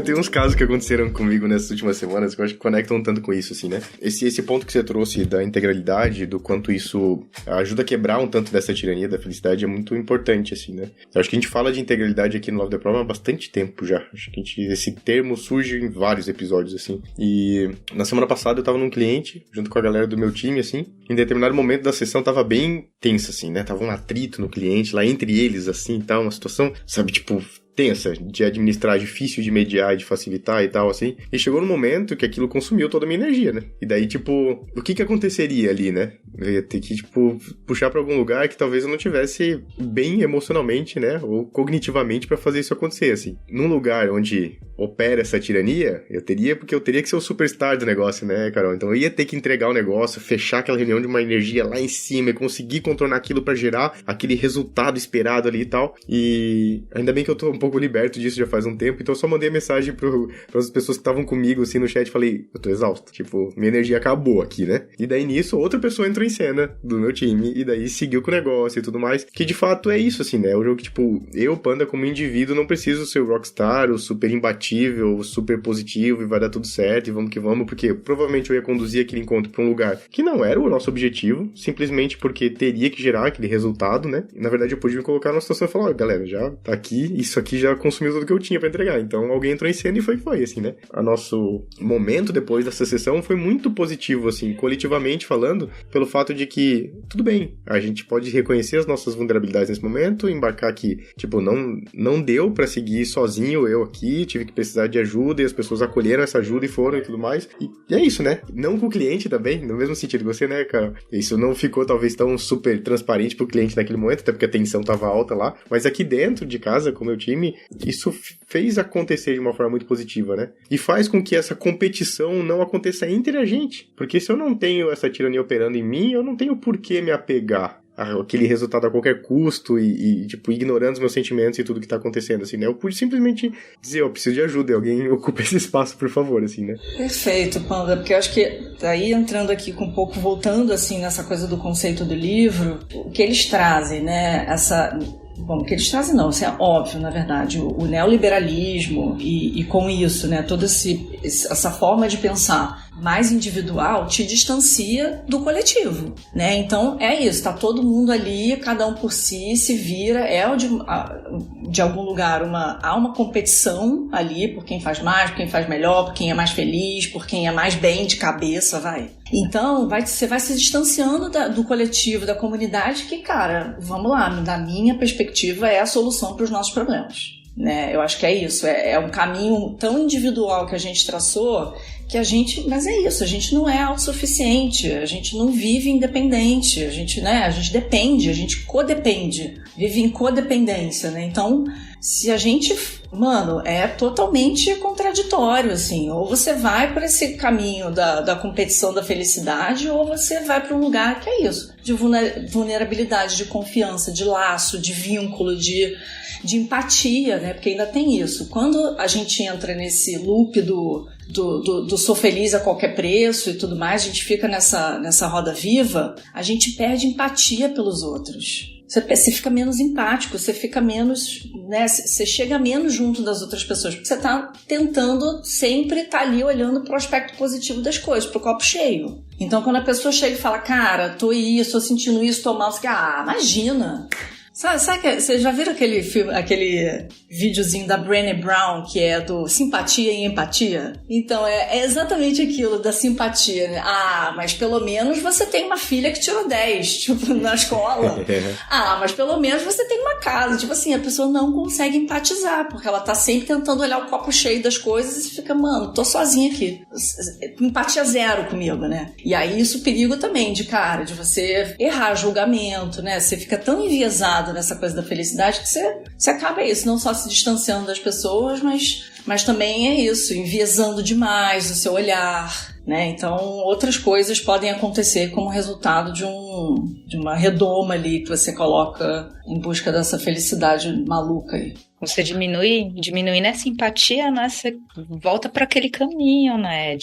Tem uns casos que aconteceram comigo nessas últimas semanas que eu acho que conectam tanto com isso, assim, né? Esse ponto que você trouxe da integralidade, do quanto isso ajuda a quebrar um tanto dessa tirania da felicidade é muito importante, assim, né? Eu acho que a gente fala de integralidade aqui no Love the Problem há bastante tempo já. Acho que esse termo surge em vários episódios, assim. E na semana passada eu tava num cliente, junto com a galera do meu time, assim. Em determinado momento da sessão tava bem tensa, assim, né? Tava um atrito no cliente, lá entre eles, assim, tá? Uma situação, sabe, tipo, tensa, de administrar, difícil de mediar, de facilitar e tal, assim. E chegou no momento que aquilo consumiu toda a minha energia, né? E daí, tipo, o que aconteceria ali, né? Eu ia ter que, tipo, puxar pra algum lugar que talvez eu não tivesse bem emocionalmente, né? Ou cognitivamente pra fazer isso acontecer, assim. Num lugar onde opera essa tirania, eu teria que ser o superstar do negócio, né, Carol? Então eu ia ter que entregar o negócio, fechar aquela reunião de uma energia lá em cima e conseguir contornar aquilo pra gerar aquele resultado esperado ali e tal. E ainda bem que eu tô um pouco liberto disso já faz um tempo, então eu só mandei mensagem pras pessoas que estavam comigo, assim, no chat, falei, eu tô exausto, tipo, minha energia acabou aqui, né? E daí nisso, outra pessoa entrou em cena do meu time, e daí seguiu com o negócio e tudo mais, que de fato é isso, assim, né? É um jogo que, tipo, eu, Panda, como indivíduo, não preciso ser o rockstar, o super imbatível, o super positivo, e vai dar tudo certo, e vamos que vamos, porque provavelmente eu ia conduzir aquele encontro pra um lugar que não era o nosso objetivo, simplesmente porque teria que gerar aquele resultado, né? E, na verdade, eu pude me colocar numa situação e falar, ó, galera, já tá aqui, isso aqui já consumiu tudo que eu tinha pra entregar, então alguém entrou em cena e foi, assim, né? O nosso momento depois dessa sessão foi muito positivo, assim, coletivamente falando, pelo fato de que, tudo bem, a gente pode reconhecer as nossas vulnerabilidades nesse momento, embarcar que, tipo, não deu pra seguir sozinho, eu aqui, tive que precisar de ajuda e as pessoas acolheram essa ajuda e foram e tudo mais, e é isso, né? Não com o cliente também, no mesmo sentido que você, né, cara? Isso não ficou talvez tão super transparente pro cliente naquele momento, até porque a tensão tava alta lá, mas aqui dentro de casa, com o meu time, isso fez acontecer de uma forma muito positiva, né? E faz com que essa competição não aconteça entre a gente, porque se eu não tenho essa tirania operando em mim, eu não tenho por que me apegar aquele resultado a qualquer custo e tipo, ignorando os meus sentimentos e tudo que tá acontecendo, assim, né? Eu pude simplesmente dizer, eu preciso de ajuda, e alguém ocupa esse espaço, por favor, assim, né? Perfeito, Panda, porque eu acho que daí entrando aqui com um pouco, voltando, assim, nessa coisa do conceito do livro, o que eles trazem, né? Bom, o que eles trazem não, isso é óbvio, na verdade, o neoliberalismo e com isso, né, toda essa forma de pensar mais individual te distancia do coletivo, né? Então é isso, tá todo mundo ali, cada um por si, se vira, de algum lugar há uma competição ali por quem faz mais, por quem faz melhor, por quem é mais feliz, por quem é mais bem de cabeça, vai. Então você vai se distanciando do coletivo, da comunidade, que, cara, vamos lá, da minha perspectiva é a solução para os nossos problemas. Né? Eu acho que é isso, é um caminho tão individual que a gente traçou que mas é isso, a gente não é autossuficiente, a gente não vive independente, a gente depende, a gente codepende, vive em codependência, né? Então, se a gente, é totalmente contraditório, assim, ou você vai para esse caminho da competição da felicidade, ou você vai para um lugar que é isso, de vulnerabilidade, de confiança, de laço, de vínculo, de empatia, né? Porque ainda tem isso. Quando a gente entra nesse loop do sou feliz a qualquer preço e tudo mais, a gente fica nessa roda viva, a gente perde empatia pelos outros. Você fica menos empático, você fica menos, né? Você chega menos junto das outras pessoas, porque você tá tentando sempre estar ali olhando pro aspecto positivo das coisas, pro copo cheio. Então, quando a pessoa chega e fala, cara, tô sentindo isso, tô mal, você fica, imagina! Sabe vocês já viram aquele videozinho da Brené Brown, que é do simpatia e empatia? Então, é exatamente aquilo da simpatia, né? Mas pelo menos você tem uma filha que tirou 10, tipo, na escola. Mas pelo menos você tem uma casa. Tipo assim, a pessoa não consegue empatizar, porque ela tá sempre tentando olhar o copo cheio das coisas e fica, tô sozinha aqui. Empatia zero comigo, né? E aí isso perigo também, de você errar julgamento, né? Você fica tão enviesado nessa coisa da felicidade que você acaba isso, não só se distanciando das pessoas, mas também é isso, enviesando demais o seu olhar, né? Então outras coisas podem acontecer como resultado de uma redoma ali que você coloca em busca dessa felicidade maluca aí. Você diminui nessa empatia, né? Você volta para aquele caminho, né?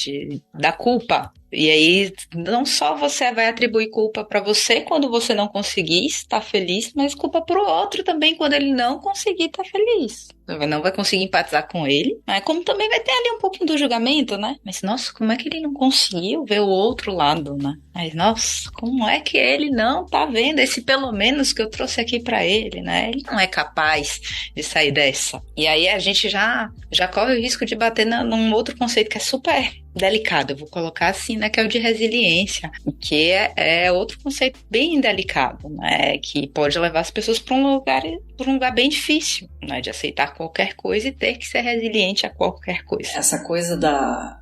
Da culpa. E aí, não só você vai atribuir culpa para você quando você não conseguir estar feliz, mas culpa pro outro também quando ele não conseguir estar feliz. Você não vai conseguir empatizar com ele, mas como também vai ter ali um pouquinho do julgamento, né? Mas, nossa, como é que ele não conseguiu ver o outro lado, né? Mas, nossa, como é que ele não tá vendo esse pelo menos que eu trouxe aqui para ele, né? Ele não é capaz de sair dessa. E aí a gente já corre o risco de bater num outro conceito que é super delicado, eu vou colocar assim, né, que é o de resiliência, que é outro conceito bem delicado, né, que pode levar as pessoas para um lugar bem difícil, né, de aceitar qualquer coisa e ter que ser resiliente a qualquer coisa. Essa coisa da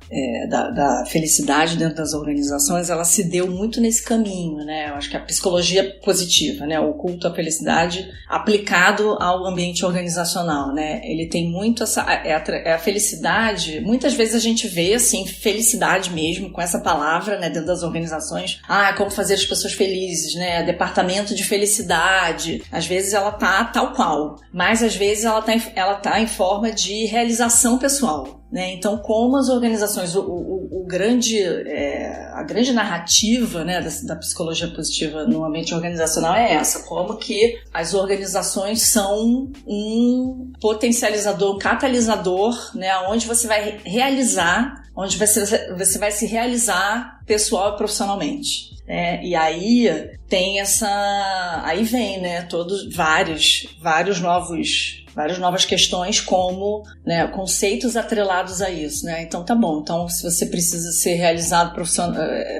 felicidade dentro das organizações, ela se deu muito nesse caminho, né, eu acho que a psicologia positiva, né, o culto à felicidade aplicado ao ambiente organizacional, né, ele tem muito a felicidade, muitas vezes a gente vê, assim, felicidade mesmo, com essa palavra, né, dentro das organizações. Como fazer as pessoas felizes, né? Departamento de felicidade. Às vezes ela tá tal qual, mas às vezes ela tá em forma de realização pessoal, né? Então, como as organizações, a grande narrativa, né, da psicologia positiva no ambiente organizacional é essa, como que as organizações são um potencializador, um catalisador, né, onde você vai realizar, onde você vai se realizar pessoal e profissionalmente. E aí tem aí vem, né, várias novas questões como, né, conceitos atrelados a isso, né? Então tá bom, então se você precisa ser realizado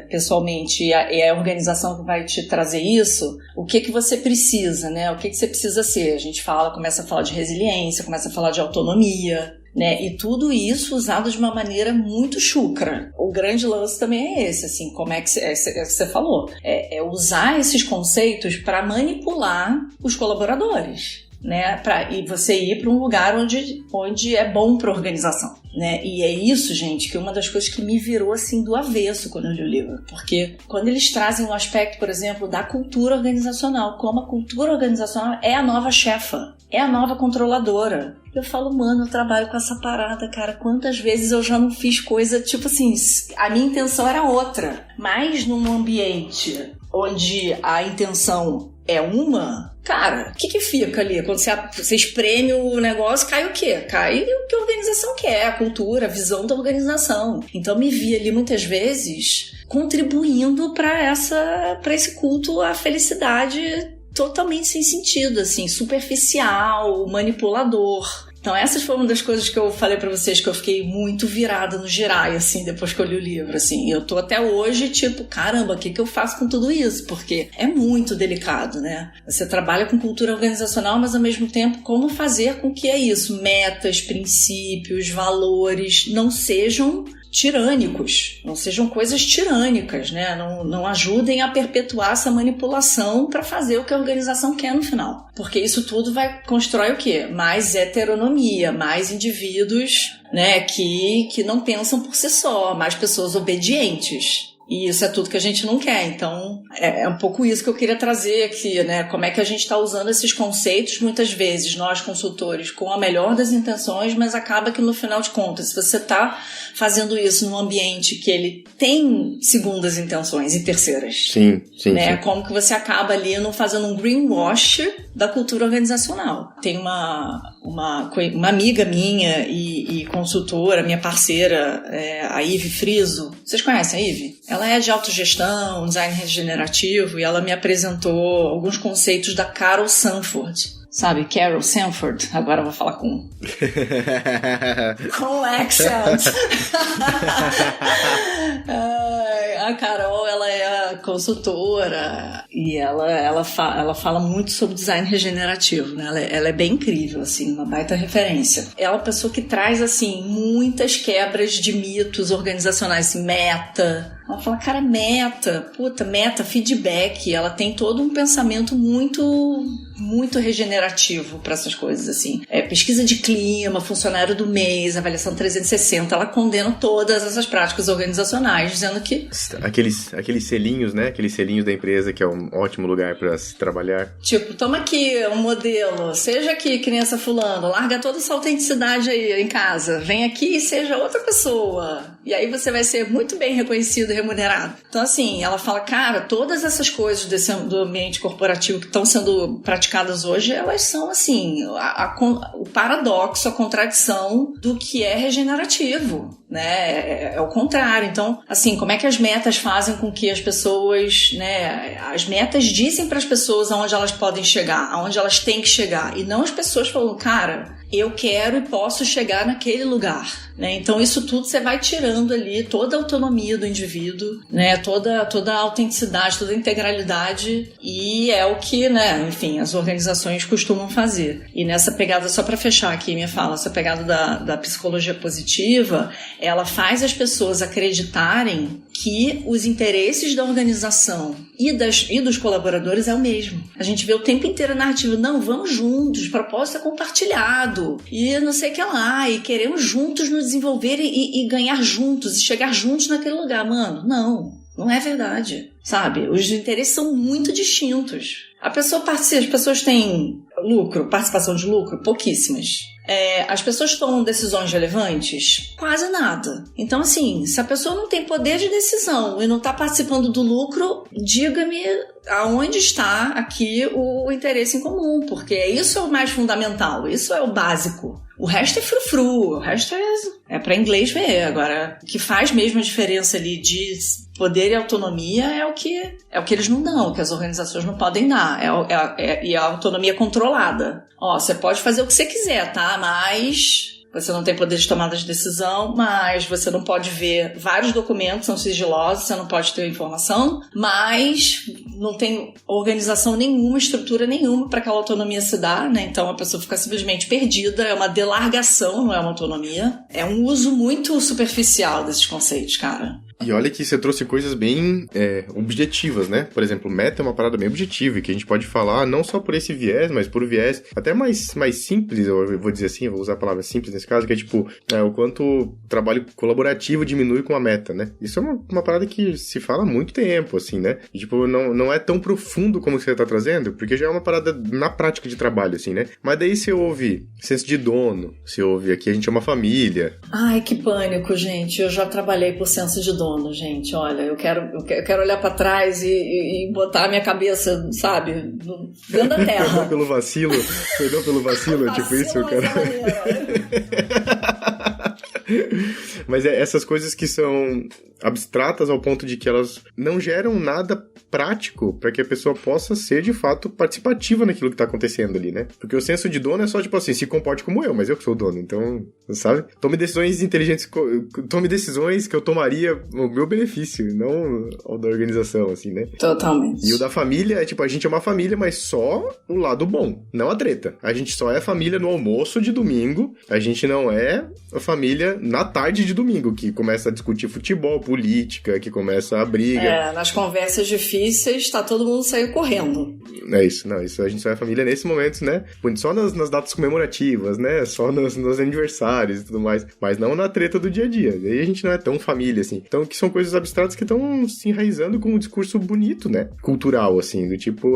pessoalmente e é a organização que vai te trazer isso, o que você precisa, né? O que você precisa ser? A gente começa a falar de resiliência, começa a falar de autonomia, né? E tudo isso usado de uma maneira muito chucra. O grande lance também é esse, assim, como é que você falou, é usar esses conceitos para manipular os colaboradores, né, e você ir para um lugar onde é bom para a organização, né? E é isso, gente, que uma das coisas que me virou assim do avesso quando eu li o livro, porque quando eles trazem o aspecto, por exemplo, da cultura organizacional, como a cultura organizacional é a nova chefa, é a nova controladora. Eu falo, mano, eu trabalho com essa parada, cara, quantas vezes eu já não fiz coisa, tipo assim, a minha intenção era outra, mas num ambiente onde a intenção é uma, cara, o que fica ali? Quando você espreme o negócio, cai o quê? Cai o que a organização quer, a cultura, a visão da organização. Então me vi ali muitas vezes contribuindo para esse culto à felicidade totalmente sem sentido, assim, superficial, manipulador. Então essas foram uma das coisas que eu falei pra vocês, que eu fiquei muito virada no girai, assim, depois que eu li o livro, assim. Eu tô até hoje, tipo, caramba, o que eu faço com tudo isso? Porque é muito delicado, né? Você trabalha com cultura organizacional, mas ao mesmo tempo, como fazer com que é isso? Metas, princípios, valores não sejam tirânicos, não sejam coisas tirânicas, né? Não ajudem a perpetuar essa manipulação para fazer o que a organização quer no final. Porque isso tudo constrói o quê? Mais heteronomia, mais indivíduos, né, que não pensam por si só, mais pessoas obedientes. E isso é tudo que a gente não quer. Então, é um pouco isso que eu queria trazer aqui, né? Como é que a gente está usando esses conceitos, muitas vezes, nós consultores, com a melhor das intenções, mas acaba que no final de contas, se você está fazendo isso num ambiente que ele tem segundas intenções e terceiras, sim, né? Como que você acaba ali não fazendo um greenwash da cultura organizacional. Tem uma amiga minha e consultora, minha parceira, a Ive Friso. Vocês conhecem a Ive? Ela é de autogestão, design regenerativo, e ela me apresentou alguns conceitos da Carol Sanford. Sabe, Carol Sanford? Agora eu vou falar com accent. A Carol, ela é consultora e ela fala muito sobre design regenerativo, né? Ela é bem incrível, assim, uma baita referência. Ela é uma pessoa que traz, assim, muitas quebras de mitos organizacionais, assim, meta. Ela fala, cara, meta, feedback. Ela tem todo um pensamento muito regenerativo para essas coisas, assim. Pesquisa de clima, funcionário do mês, avaliação 360. Ela condena todas essas práticas organizacionais, dizendo que... Aqueles selinhos, né? Aqueles selinhos da empresa, que é um ótimo lugar para se trabalhar. Tipo, toma aqui um modelo, seja aqui que nem essa fulana, larga toda essa autenticidade aí em casa, vem aqui e seja outra pessoa. E aí você vai ser muito bem reconhecido e remunerado. Então, assim, ela fala, cara, todas essas coisas do ambiente corporativo que estão sendo praticadas hoje, elas são, assim, o paradoxo, a contradição do que é regenerativo, né? É o contrário. Então, assim, como é que as metas fazem com que as pessoas, né? As metas dizem para as pessoas aonde elas podem chegar, aonde elas têm que chegar, e não as pessoas falando, cara, eu quero e posso chegar naquele lugar, né? Então isso tudo você vai tirando ali toda a autonomia do indivíduo, né? Toda a autenticidade, toda a integralidade, e é o que, né? Enfim, as organizações costumam fazer. E nessa pegada, só para fechar aqui minha fala, essa pegada da psicologia positiva, ela faz as pessoas acreditarem que os interesses da organização e dos colaboradores é o mesmo. A gente vê o tempo inteiro a narrativa, não, vamos juntos, propósito é compartilhado, e não sei o que lá, e queremos juntos nos desenvolver e ganhar juntos, e chegar juntos naquele lugar. Mano, não é verdade, sabe? Os interesses são muito distintos. A pessoa participa, as pessoas têm participação de lucro, pouquíssimas. As pessoas tomam decisões relevantes? Quase nada. Então, assim, se a pessoa não tem poder de decisão e não está participando do lucro, diga-me aonde está aqui o interesse em comum, porque isso é o mais fundamental, isso é o básico. O resto é frufru, o resto é para inglês ver. Agora, o que faz mesmo a diferença ali de poder e autonomia é o que eles não dão, que as organizações não podem dar, e a autonomia controlada. Você pode fazer o que você quiser, tá? Mas você não tem poder de tomada de decisão, mas você não pode ver vários documentos, são sigilosos, você não pode ter informação, mas não tem organização nenhuma, estrutura nenhuma para aquela autonomia se dar, né? Então a pessoa fica simplesmente perdida, é uma delargação, não é uma autonomia. É um uso muito superficial desses conceitos, cara. E olha que você trouxe coisas bem objetivas, né? Por exemplo, meta é uma parada bem objetiva, e que a gente pode falar não só por esse viés, mas por viés até mais simples, eu vou dizer assim, eu vou usar a palavra simples nesse caso, que é tipo, o quanto o trabalho colaborativo diminui com a meta, né? Isso é uma parada que se fala há muito tempo, assim, né? E, tipo, não é tão profundo como você tá trazendo, porque já é uma parada na prática de trabalho, assim, né? Mas daí você ouve senso de dono, você ouve aqui a gente é uma família. Ai, que pânico, gente. Eu já trabalhei por senso de dono. dono, gente. Olha, eu quero olhar pra trás e botar a minha cabeça, sabe, dentro da terra. Perdão pelo vacilo, tipo isso, eu quero... Mas essas coisas que são abstratas ao ponto de que elas não geram nada prático para que a pessoa possa ser, de fato, participativa naquilo que tá acontecendo ali, né? Porque o senso de dono é só, tipo assim, se comporte como eu, mas eu que sou o dono, então, sabe? Tome decisões inteligentes, tome decisões que eu tomaria no meu benefício, não o da organização, assim, né? Totalmente. E o da família é, tipo, a gente é uma família, mas só o lado bom, não a treta. A gente só é família no almoço de domingo, a gente não é a família na tarde de domingo, que começa a discutir futebol, política, que começa a briga. Nas conversas difíceis, tá todo mundo saindo correndo. É isso, não, isso a gente só é família nesse momento, né? Só nas datas comemorativas, né? Só nos aniversários e tudo mais, mas não na treta do dia a dia. E aí a gente não é tão família, assim. Então, que são coisas abstratas que estão se enraizando com um discurso bonito, né? Cultural, assim, do tipo,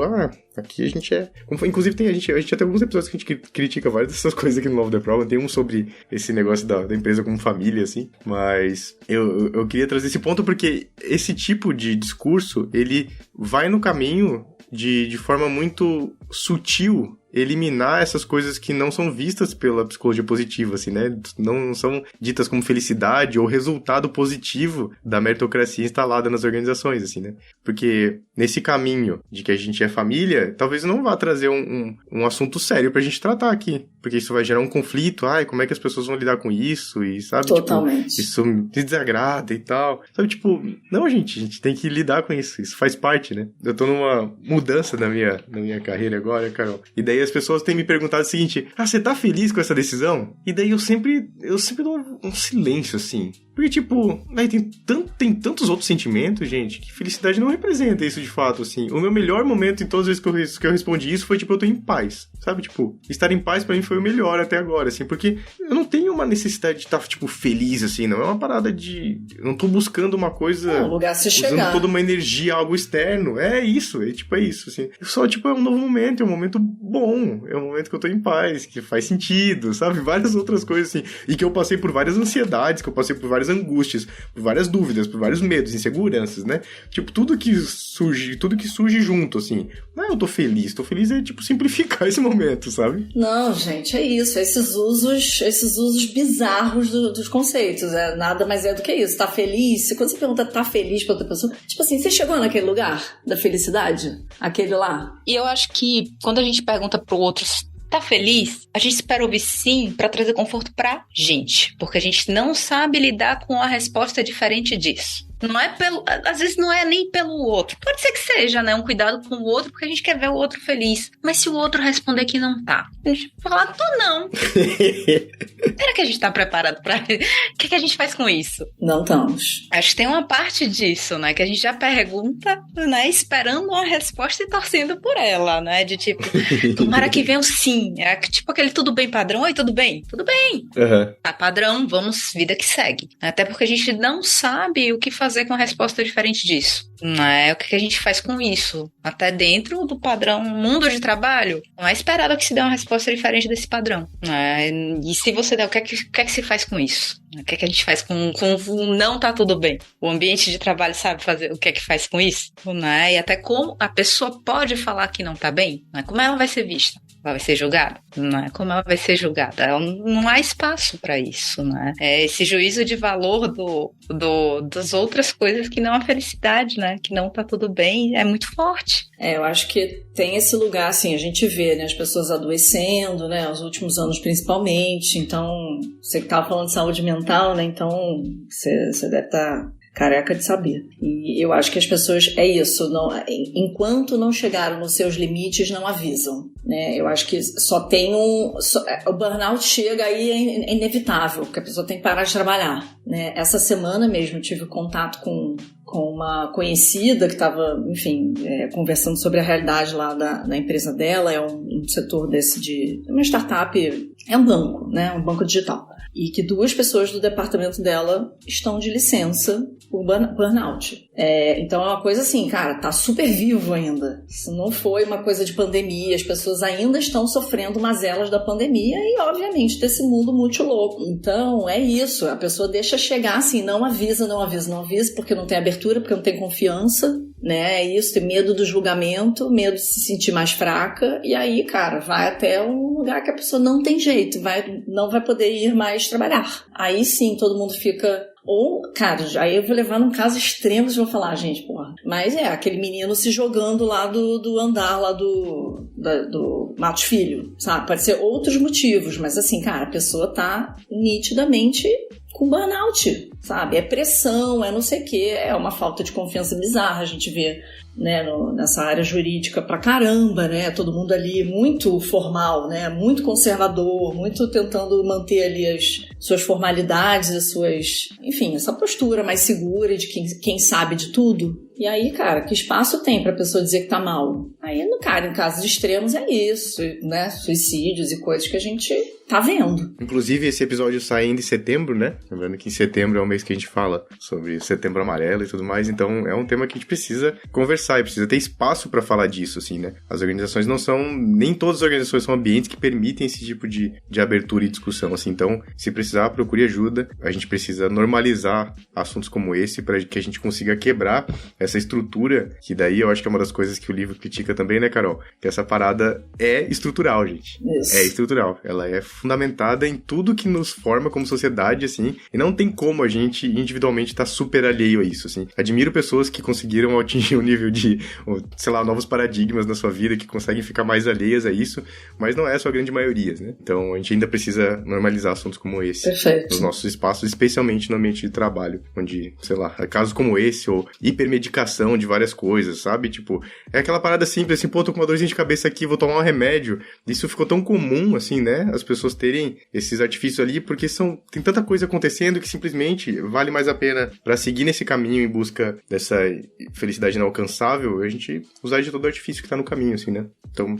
aqui a gente é... Inclusive, a gente já tem alguns episódios que a gente critica várias dessas coisas aqui no Love the Problem. Tem um sobre esse negócio da empresa como família, assim. Mas eu queria trazer esse ponto porque esse tipo de discurso, ele vai no caminho de forma muito sutil eliminar essas coisas que não são vistas pela psicologia positiva, assim, né? Não são ditas como felicidade ou resultado positivo da meritocracia instalada nas organizações, assim, né? Porque nesse caminho de que a gente é família, talvez não vá trazer um assunto sério pra gente tratar aqui. Porque isso vai gerar um conflito, como é que as pessoas vão lidar com isso? E, sabe, totalmente. Tipo, isso me desagrada e tal. Sabe, tipo, não, a gente tem que lidar com isso. Isso faz parte, né? Eu tô numa mudança na minha carreira agora, Carol. E daí as pessoas têm me perguntado o seguinte, você tá feliz com essa decisão? E daí eu sempre dou um silêncio, assim. Porque, tipo, tem tantos outros sentimentos, gente, que felicidade não representa isso de fato, assim. O meu melhor momento em todas as vezes que eu respondi isso foi, tipo, eu tô em paz, sabe? Tipo, estar em paz pra mim foi o melhor até agora, assim, porque eu não tenho uma necessidade de estar, tipo, feliz, assim, não é uma parada de... Eu não tô buscando uma coisa... um lugar a se usando chegar. toda uma energia, algo externo. É isso, é isso, assim. Só, tipo, é um novo momento, é um momento bom, é um momento que eu tô em paz, que faz sentido, sabe? Várias outras coisas, assim. E que eu passei por várias ansiedades, que eu passei por várias angústias, por várias dúvidas, por vários medos, inseguranças, né? Tipo, tudo que surge junto, assim. Não é eu tô feliz é, tipo, simplificar esse momento, sabe? Não, gente, é isso. Esses usos bizarros dos conceitos. Nada mais é do que isso. Tá feliz? Quando você pergunta tá feliz pra outra pessoa, tipo assim, você chegou naquele lugar da felicidade? Aquele lá? E eu acho que quando a gente pergunta pro outro, tá feliz? A gente espera ouvir sim pra trazer conforto pra gente. Porque a gente não sabe lidar com a resposta diferente disso. Não é às vezes não é nem pelo outro. Pode ser que seja, né? Um cuidado com o outro, porque a gente quer ver o outro feliz. Mas se o outro responder que não tá, a gente fala, tô não. Será que a gente tá preparado pra... O que a gente faz com isso? Não estamos. Acho que tem uma parte disso, né? Que a gente já pergunta, né? Esperando uma resposta e torcendo por ela, né? De tipo, tomara que venha o sim. É tipo aquele tudo bem padrão. Oi, tudo bem? Tudo bem. Uhum. Tá padrão, vamos, vida que segue. Até porque a gente não sabe o que fazer com a resposta diferente disso. Não é o que a gente faz com isso. Até dentro do padrão mundo de trabalho, não é esperado que se dê uma resposta diferente desse padrão. Não é? E se você der, o que é que se faz com isso? O que é que a gente faz com o não tá tudo bem? O ambiente de trabalho sabe fazer o que é que faz com isso? Não é? E até como a pessoa pode falar que não tá bem? Não é? Como ela vai ser vista? Ela vai ser julgada? Não é? Como ela vai ser julgada? Não há espaço para isso, né? É esse juízo de valor das outras coisas que não a felicidade, né? Que não tá tudo bem, é muito forte. Eu acho que tem esse lugar, assim, a gente vê, né, as pessoas adoecendo, né, nos últimos anos principalmente. Então, você que tava falando de saúde mental, né, então você deve estar careca de saber. E eu acho que as pessoas, é isso, enquanto não chegaram nos seus limites, não avisam, né? Eu acho que só tem o burnout chega aí, é inevitável, porque a pessoa tem que parar de trabalhar, né? Essa semana mesmo eu tive contato com uma conhecida que estava, enfim, conversando sobre a realidade lá da empresa dela. É um setor desse de uma startup, é um banco, né? Um banco digital. E que 2 pessoas do departamento dela estão de licença o burnout. Então é uma coisa assim, cara, tá super vivo ainda. Isso não foi uma coisa de pandemia, as pessoas ainda estão sofrendo mazelas da pandemia e, obviamente, desse mundo muito louco. Então, é isso, a pessoa deixa chegar assim, não avisa, porque não tem abertura, porque não tem confiança, né? É isso, tem medo do julgamento, medo de se sentir mais fraca, e aí, cara, vai até um lugar que a pessoa não tem jeito, não vai poder ir mais trabalhar. Aí sim, todo mundo fica... Ou, cara, aí eu vou levar num caso extremo, vocês vão falar, gente, porra. Mas aquele menino se jogando lá do andar, lá do Matos Filho, sabe? Pode ser outros motivos, mas assim, cara, a pessoa tá nitidamente com burnout, sabe? É pressão, é não sei o quê, é uma falta de confiança bizarra, a gente vê, né, nessa área jurídica pra caramba, né? Todo mundo ali muito formal, né? Muito conservador, muito tentando manter ali as suas formalidades, as suas... Enfim, essa postura mais segura de quem sabe de tudo. E aí, cara, que espaço tem pra pessoa dizer que tá mal? Aí, cara, em casos extremos é isso, né? Suicídios e coisas que a gente tá vendo. Inclusive, esse episódio sai ainda em setembro, né? Lembrando que em setembro é o mês que a gente fala sobre Setembro Amarelo e tudo mais, então é um tema que a gente precisa conversar e precisa ter espaço pra falar disso, assim, né? As organizações não são... Nem todas as organizações são ambientes que permitem esse tipo de abertura e discussão, assim. Então, se precisar, procure ajuda. A gente precisa normalizar assuntos como esse para que a gente consiga quebrar essa estrutura, que daí eu acho que é uma das coisas que o livro critica também, né, Carol? Que essa parada é estrutural, gente. Isso. É estrutural. Ela é fundamentada em tudo que nos forma como sociedade, assim, e não tem como a gente individualmente estar super alheio a isso, assim. Admiro pessoas que conseguiram atingir um nível de, sei lá, novos paradigmas na sua vida, que conseguem ficar mais alheias a isso, mas não é a sua grande maioria, né? Então a gente ainda precisa normalizar assuntos como esse. Perfeito. Nos nossos espaços, especialmente no ambiente de trabalho, onde, sei lá, casos como esse, ou hipermedicação de várias coisas, sabe? Tipo, é aquela parada simples, assim, pô, tô com uma dorzinha de cabeça aqui, vou tomar um remédio. Isso ficou tão comum, assim, né? As pessoas terem esses artifícios ali, porque tem tanta coisa acontecendo que simplesmente vale mais a pena pra seguir nesse caminho em busca dessa felicidade inalcançável, a gente usar de todo o artifício que tá no caminho, assim, né? Então,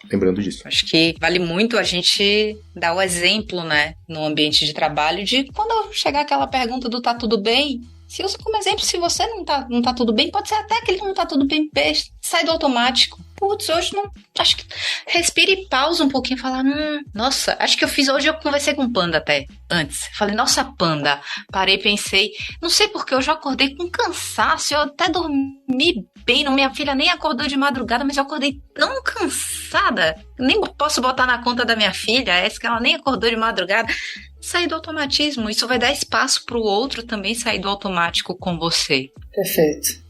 lembrando disso. Acho que vale muito a gente dar o exemplo, né, no ambiente de trabalho, de quando chegar aquela pergunta do tá tudo bem, se usa como exemplo, se você não tá tudo bem, pode ser até que ele não tá tudo bem, sai do automático. Putz, hoje não... Acho que respira e pausa um pouquinho e fala, nossa, acho que hoje eu conversei com o Panda até, antes. Falei, nossa, Panda, parei, pensei, não sei porque eu já acordei com cansaço, eu até dormi bem, minha filha nem acordou de madrugada, mas eu acordei tão cansada, nem posso botar na conta da minha filha, essa que ela nem acordou de madrugada. Sair do automatismo, isso vai dar espaço para o outro também sair do automático com você. Perfeito.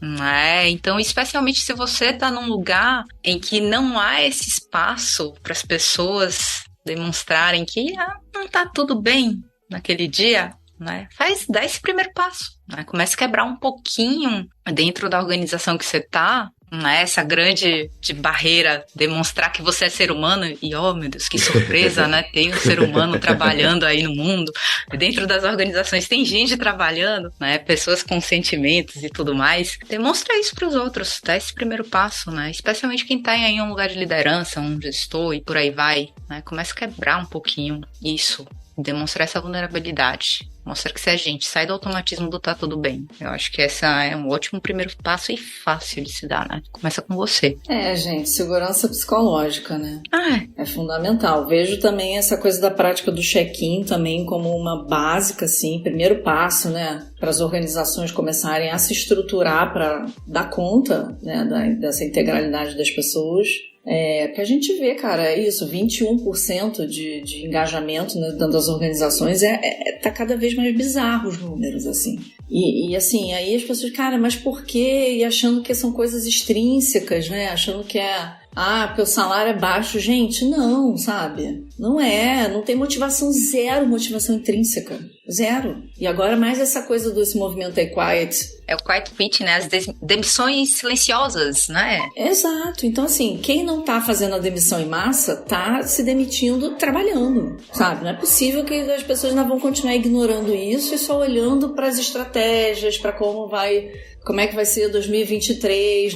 Então, especialmente se você está num lugar em que não há esse espaço para as pessoas demonstrarem que não tá tudo bem naquele dia, né? Dá esse primeiro passo, né? Comece a quebrar um pouquinho dentro da organização que você tá, né? Essa grande barreira, demonstrar que você é ser humano e, oh meu Deus, que surpresa, né? Tem um ser humano trabalhando aí no mundo, dentro das organizações tem gente trabalhando, né? Pessoas com sentimentos e tudo mais. Demonstra isso para os outros, dá esse primeiro passo, né? Especialmente quem tá em um lugar de liderança, um gestor e por aí vai, né? Começa a quebrar um pouquinho isso, demonstrar essa vulnerabilidade. Mostra que você é gente, sai do automatismo do tá tudo bem. Eu acho que essa é um ótimo primeiro passo e fácil de se dar, né? Começa com você. Gente, segurança psicológica, né? É fundamental. Vejo também essa coisa da prática do check-in também como uma básica, assim, primeiro passo, né? Para as organizações começarem a se estruturar para dar conta, né, dessa integralidade das pessoas. Porque a gente vê, cara, isso, 21% de engajamento, né, dentro das organizações, tá cada vez mais bizarro os números, assim. E assim, aí as pessoas, cara, mas por quê? E achando que são coisas extrínsecas, né? Achando que porque o salário é baixo. Gente, não, sabe? Não tem motivação, zero motivação intrínseca. Zero. E agora mais essa coisa desse movimento aí, quiet. É o quiet quit, né? As demissões silenciosas, né? Exato. Então, assim, quem não tá fazendo a demissão em massa tá se demitindo trabalhando, sabe? Não é possível que as pessoas não vão continuar ignorando isso e só olhando para as estratégias, para como é que vai ser 2023,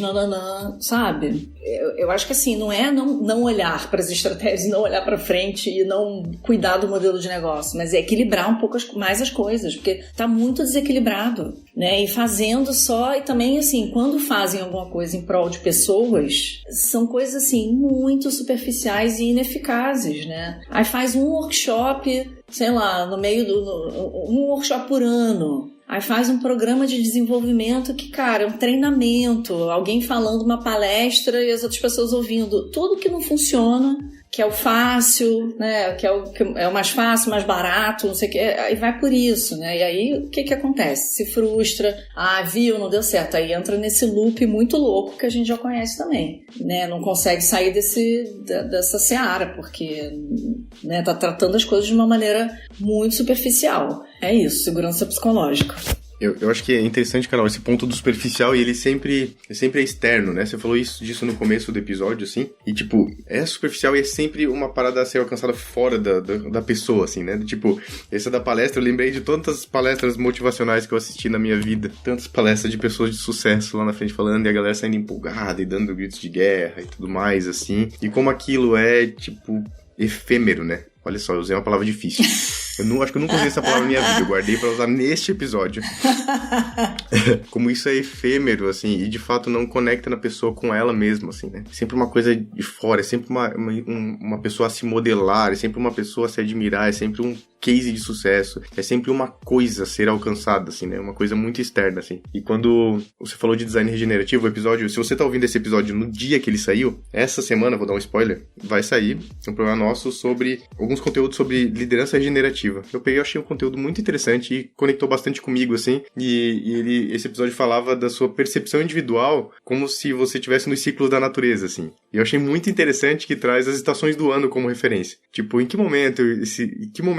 sabe? Eu acho que assim, não é não olhar para as estratégias, não olhar para frente e não cuidar do modelo de negócio, mas é equilibrar um pouco mais as coisas, porque tá muito desequilibrado, né? E fazendo só, e também assim, quando fazem alguma coisa em prol de pessoas, são coisas assim muito superficiais e ineficazes, né? Aí faz um workshop, sei lá, no meio um workshop por ano. Aí faz um programa de desenvolvimento que, cara, é um treinamento, alguém falando uma palestra e as outras pessoas ouvindo. Tudo que não funciona, que é o fácil, né? Que é o mais fácil, mais barato, não sei o que, aí vai por isso, né? E aí o que acontece? Se frustra, viu, não deu certo. Aí entra nesse loop muito louco que a gente já conhece também, né? Não consegue sair dessa seara, porque, né, tá tratando as coisas de uma maneira muito superficial. É isso, segurança psicológica. Eu acho que é interessante, Carol, esse ponto do superficial, e ele sempre é externo, né? Você falou disso no começo do episódio, assim, e, tipo, é superficial e é sempre uma parada a ser alcançada fora da pessoa, assim, né? Tipo, essa da palestra, eu lembrei de tantas palestras motivacionais que eu assisti na minha vida, tantas palestras de pessoas de sucesso lá na frente falando, e a galera saindo empolgada e dando gritos de guerra e tudo mais, assim, e como aquilo é, tipo, efêmero, né? Olha só, eu usei uma palavra difícil. Acho que eu nunca usei essa palavra na minha vida. Eu guardei pra usar neste episódio. Como isso é efêmero, assim, e de fato não conecta na pessoa com ela mesma, assim, né? Sempre uma coisa de fora, é sempre uma pessoa a se modelar, é sempre uma pessoa a se admirar, é sempre um case de sucesso, é sempre uma coisa a ser alcançada, assim, né? Uma coisa muito externa, assim. E quando você falou de design regenerativo, o episódio, se você tá ouvindo esse episódio no dia que ele saiu, essa semana, vou dar um spoiler, vai sair um programa nosso sobre alguns conteúdos sobre liderança regenerativa. Eu achei um conteúdo muito interessante e conectou bastante comigo, assim, e esse episódio falava da sua percepção individual como se você estivesse nos ciclos da natureza, assim. E eu achei muito interessante que traz as estações do ano como referência. Tipo, em que momento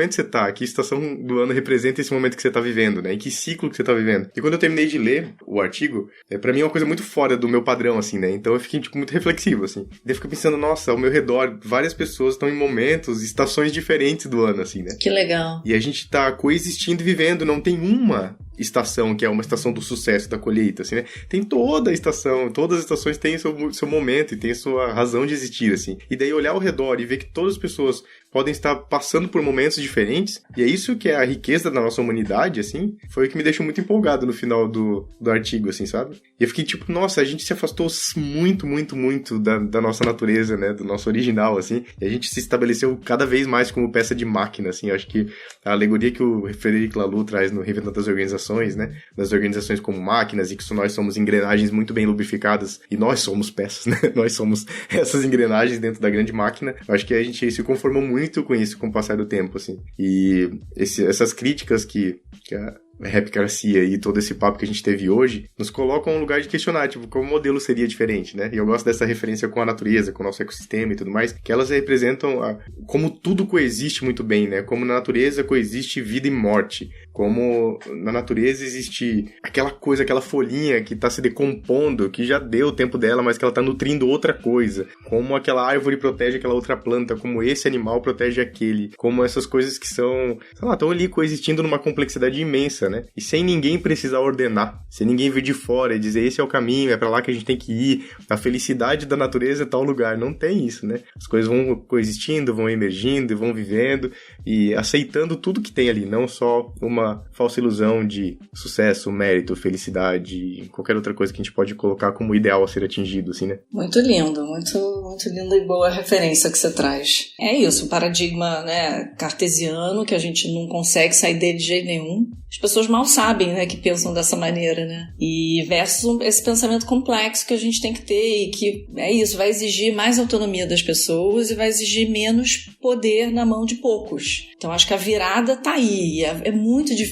você tá? Que estação do ano representa esse momento que você tá vivendo, né? Em que ciclo que você tá vivendo? E quando eu terminei de ler o artigo, pra mim é uma coisa muito fora do meu padrão, assim, né? Então eu fiquei, tipo, muito reflexivo, assim. Daí eu fico pensando, nossa, ao meu redor, várias pessoas estão em momentos, estações diferentes do ano, assim, né? Que legal. E a gente tá coexistindo e vivendo, não tem uma estação que é uma estação do sucesso, da colheita, assim, né? Tem toda a estação, todas as estações têm seu momento e tem a sua razão de existir, assim. E daí olhar ao redor e ver que todas as pessoas podem estar passando por momentos diferentes, e é isso que é a riqueza da nossa humanidade, assim, foi o que me deixou muito empolgado no final do artigo, assim, sabe? E eu fiquei tipo, nossa, a gente se afastou muito, muito, muito da nossa natureza, né? Do nosso original, assim, e a gente se estabeleceu cada vez mais como peça de máquina, assim. Eu acho que a alegoria que o Frederic Laloux traz no Reinventando as Organizações, né? Das organizações como máquinas, e que nós somos engrenagens muito bem lubrificadas, e nós somos peças, né? Nós somos essas engrenagens dentro da grande máquina. Eu acho que a gente se conformou muito com isso com o passar do tempo, assim. E essas críticas que a Rap Garcia e todo esse papo que a gente teve hoje nos colocam em um lugar de questionar, tipo, como o modelo seria diferente, né? E eu gosto dessa referência com a natureza, com o nosso ecossistema e tudo mais, que elas representam como tudo coexiste muito bem, né? Como na natureza coexiste vida e morte. Como na natureza existe aquela coisa, aquela folhinha que tá se decompondo, que já deu o tempo dela, mas que ela tá nutrindo outra coisa. Como aquela árvore protege aquela outra planta, como esse animal protege aquele. Como essas coisas que são, sei lá, estão ali coexistindo numa complexidade imensa, né? E sem ninguém precisar ordenar, sem ninguém vir de fora e dizer esse é o caminho, é pra lá que a gente tem que ir, a felicidade da natureza é tal lugar. Não tem isso, né? As coisas vão coexistindo, vão emergindo, vão vivendo e aceitando tudo que tem ali, não só uma falsa ilusão de sucesso, mérito, felicidade, qualquer outra coisa que a gente pode colocar como ideal a ser atingido, assim, né? Muito lindo, muito, muito linda e boa referência que você traz. É isso, o paradigma, né, cartesiano, que a gente não consegue sair dele de jeito nenhum. As pessoas mal sabem, né, que pensam dessa maneira, né? E versus esse pensamento complexo que a gente tem que ter e que, é isso, vai exigir mais autonomia das pessoas e vai exigir menos poder na mão de poucos. Então acho que a virada tá aí,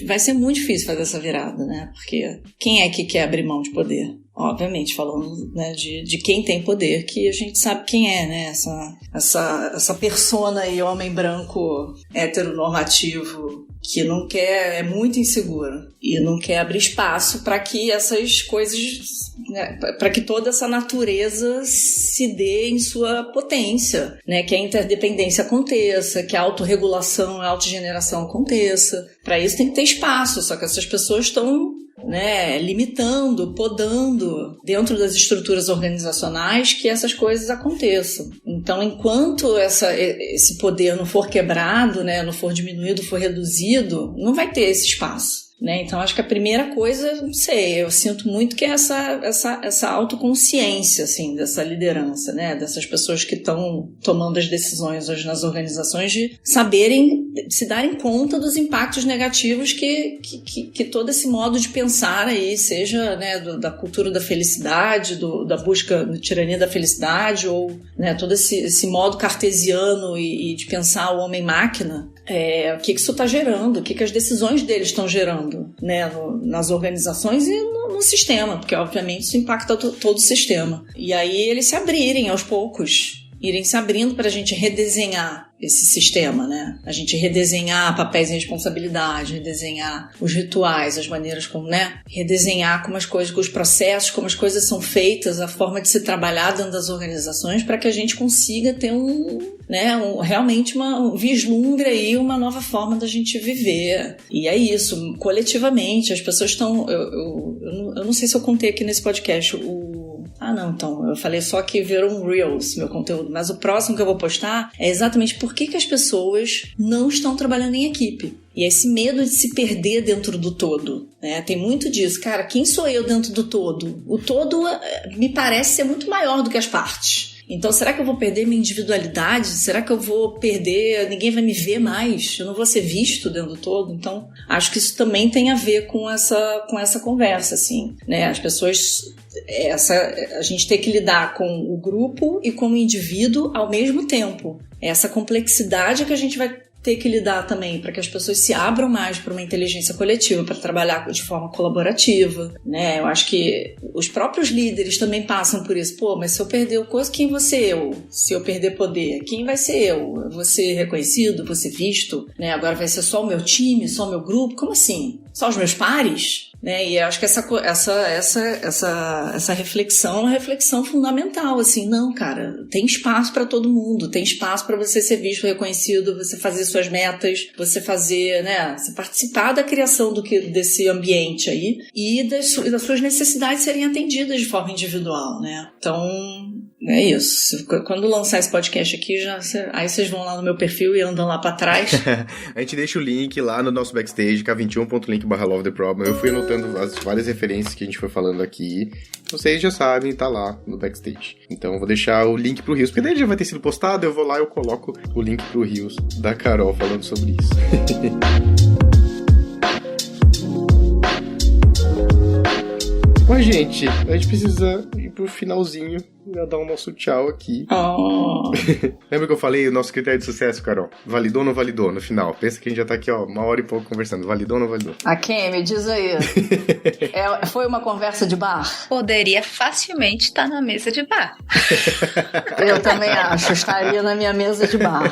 vai ser muito difícil fazer essa virada, né? Porque quem é que quer abrir mão de poder? Obviamente, falando, né, de quem tem poder, que a gente sabe quem é, né? Essa persona aí, homem branco, heteronormativo, que não quer, é muito inseguro e não quer abrir espaço para que essas coisas, né, para que toda essa natureza se dê em sua potência, né? Que a interdependência aconteça, que a autorregulação, a autogeneração aconteça. Para isso tem que ter espaço, só que essas pessoas estão, né, limitando, podando dentro das estruturas organizacionais que essas coisas aconteçam. Então, enquanto esse poder não for quebrado, né, não for diminuído, for reduzido, não vai ter esse espaço. né? Então, acho que a primeira coisa, não sei, eu sinto muito que é essa autoconsciência, assim, dessa liderança, né? Dessas pessoas que estão tomando as decisões hoje nas organizações, de saberem, se darem conta dos impactos negativos que todo esse modo de pensar aí, seja, né, da cultura da felicidade, da busca da tirania da felicidade, ou, né, todo esse modo cartesiano e de pensar o homem-máquina, o que isso está gerando, o que as decisões deles estão gerando, né, nas organizações e no sistema, porque obviamente isso impacta todo o sistema. E aí eles se abrirem aos poucos, irem se abrindo para a gente redesenhar esse sistema, né? A gente redesenhar papéis e responsabilidade, redesenhar os rituais, as maneiras como, né? Redesenhar como as coisas, os processos, como as coisas são feitas, a forma de se trabalhar dentro das organizações, para que a gente consiga ter realmente um vislumbre aí, uma nova forma da gente viver. E é isso, coletivamente, as pessoas estão... Eu não sei se eu contei aqui nesse podcast então, eu falei só que viram Reels, meu conteúdo, mas o próximo que eu vou postar é exatamente por que as pessoas não estão trabalhando em equipe. E esse medo de se perder dentro do todo, né? Tem muito disso. Cara, quem sou eu dentro do todo? O todo me parece ser muito maior do que as partes. Então, será que eu vou perder minha individualidade? Será que eu vou perder... Ninguém vai me ver mais? Eu não vou ser visto dentro do todo? Então, acho que isso também tem a ver com essa conversa, assim, né? As pessoas... a gente tem que lidar com o grupo e com o indivíduo ao mesmo tempo. Essa complexidade que a gente vai ter que lidar também, para que as pessoas se abram mais para uma inteligência coletiva, para trabalhar de forma colaborativa, né? Eu acho que os próprios líderes também passam por isso. Pô, mas se eu perder coisa, quem vou ser eu? Se eu perder poder, quem vai ser eu? Eu vou ser reconhecido, vou ser visto, né? Agora vai ser só o meu time, só o meu grupo? Como assim? Só os meus pares? Né? E eu acho que essa reflexão é uma reflexão fundamental, assim, não, cara, tem espaço para todo mundo, tem espaço para você ser visto, reconhecido, você fazer suas metas, você fazer, né, você participar da criação desse ambiente aí e das suas necessidades serem atendidas de forma individual, né? Então, é isso. Quando lançar esse podcast aqui, aí vocês vão lá no meu perfil e andam lá pra trás. A gente deixa o link lá no nosso backstage, k21.link/LoveTheProblem. Eu fui anotando as várias referências que a gente foi falando aqui. Vocês já sabem, tá lá no backstage. Então eu vou deixar o link pro Reels, porque daí já vai ter sido postado, eu vou lá e eu coloco o link pro Reels da Carol falando sobre isso. Mas, gente, a gente precisa ir pro finalzinho e dar o nosso tchau aqui. Oh. Lembra que eu falei o nosso critério de sucesso, Carol? Validou ou não validou no final? Pensa que a gente já tá aqui, ó, 1h e pouco conversando. Validou ou não validou? A Kim, me diz aí. Foi uma conversa de bar? Poderia facilmente estar na mesa de bar. Eu também acho. Estaria na minha mesa de bar.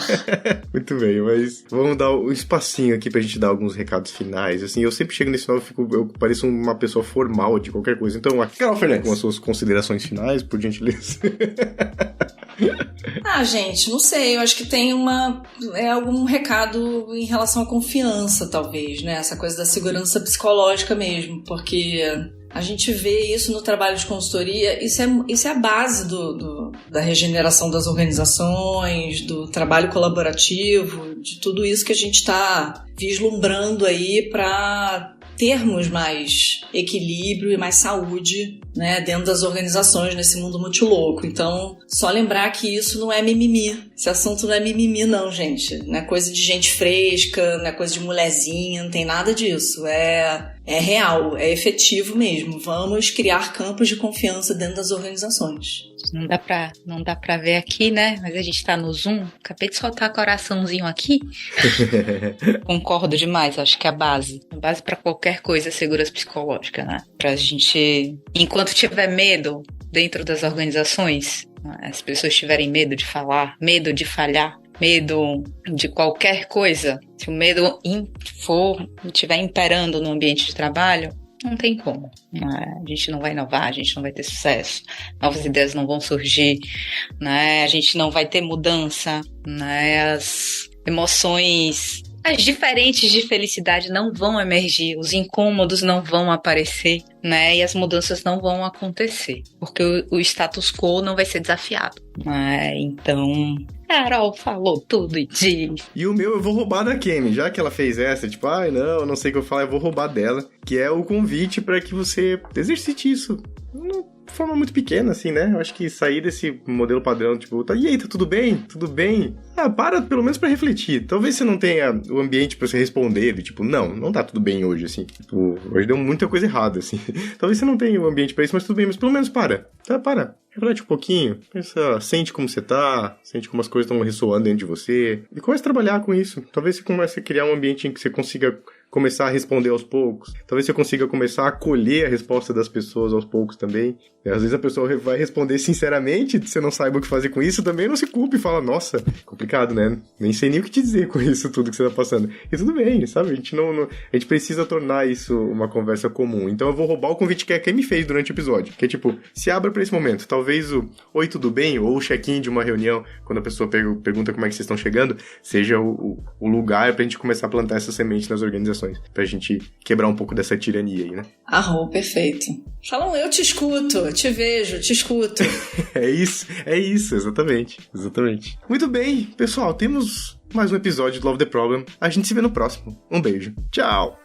Muito bem, mas vamos dar um espacinho aqui pra gente dar alguns recados finais. Assim, eu sempre chego nesse final, eu pareço uma pessoa formal de qualquer coisa. Então, aqui, Carol Fernandes, com as suas considerações finais, por gentileza. Gente, não sei, eu acho que tem algum recado em relação à confiança, talvez, né? Essa coisa da segurança psicológica mesmo, porque a gente vê isso no trabalho de consultoria, isso é a base da regeneração das organizações, do trabalho colaborativo, de tudo isso que a gente está vislumbrando aí para termos mais equilíbrio e mais saúde, né, dentro das organizações nesse mundo muito louco. Então, só lembrar que isso não é mimimi. Esse assunto não é mimimi não, gente. Não é coisa de gente fresca, não é coisa de mulherzinha, não tem nada disso. É real, é efetivo mesmo. Vamos criar campos de confiança dentro das organizações. Não dá pra ver aqui, né? Mas a gente tá no Zoom. Acabei de soltar coraçãozinho aqui. Concordo demais, acho que é a base. A base pra qualquer coisa é segurança psicológica, né? Pra gente, enquanto tiver medo dentro das organizações, as pessoas tiverem medo de falar, medo de falhar, medo de qualquer coisa, se o medo estiver imperando no ambiente de trabalho, não tem como. A gente não vai inovar, a gente não vai ter sucesso, novas ideias não vão surgir, né? A gente não vai ter mudança, né? As emoções As diferentes de felicidade não vão emergir, os incômodos não vão aparecer, né? E as mudanças não vão acontecer, porque o status quo não vai ser desafiado. Então, Carol falou tudo e disse. E o meu eu vou roubar da Kemi, já que ela fez essa, tipo, não sei o que eu falo, eu vou roubar dela, que é o convite para que você exercite isso. De forma muito pequena, assim, né? Eu acho que sair desse modelo padrão, tipo, e aí, tá tudo bem? Tudo bem? Para pelo menos pra refletir. Talvez você não tenha o ambiente pra você responder, tipo, não tá tudo bem hoje, assim. Tipo, hoje deu muita coisa errada, assim. Talvez você não tenha o ambiente pra isso, mas tudo bem, mas pelo menos para. Para. Reflete um pouquinho, pensa, sente como você tá, sente como as coisas estão ressoando dentro de você, e comece a trabalhar com isso. Talvez você comece a criar um ambiente em que você consiga começar a responder aos poucos. Talvez você consiga começar a acolher a resposta das pessoas aos poucos também. E às vezes a pessoa vai responder sinceramente, você não saiba o que fazer com isso, também não se culpe e fala, nossa, complicado, né? Nem sei nem o que te dizer com isso tudo que você tá passando. E tudo bem, sabe? A gente precisa tornar isso uma conversa comum. Então eu vou roubar o convite que a Kemi fez durante o episódio, que é tipo, se abra pra esse momento. Talvez o oi, tudo bem? Ou o check-in de uma reunião, quando a pessoa pergunta como é que vocês estão chegando, seja o lugar pra gente começar a plantar essa semente nas organizações, pra gente quebrar um pouco dessa tirania aí, né? Perfeito. Falam, eu te escuto, te vejo, te escuto. É isso, exatamente. Muito bem, pessoal, temos mais um episódio do Love the Problem. A gente se vê no próximo. Um beijo. Tchau.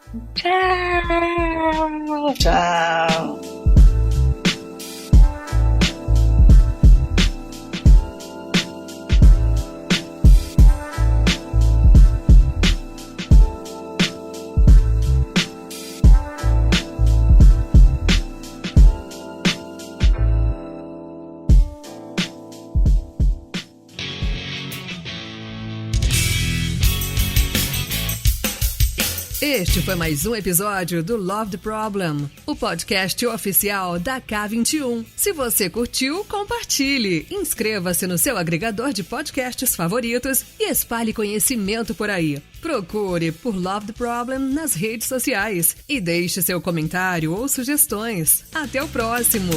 Tchau. Este foi mais um episódio do Love the Problem, o podcast oficial da K21. Se você curtiu, compartilhe, inscreva-se no seu agregador de podcasts favoritos e espalhe conhecimento por aí. Procure por Love the Problem nas redes sociais e deixe seu comentário ou sugestões. Até o próximo!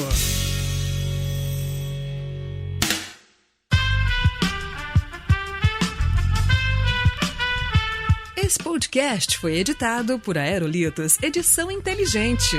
Esse podcast foi editado por Aerolitos Edição Inteligente.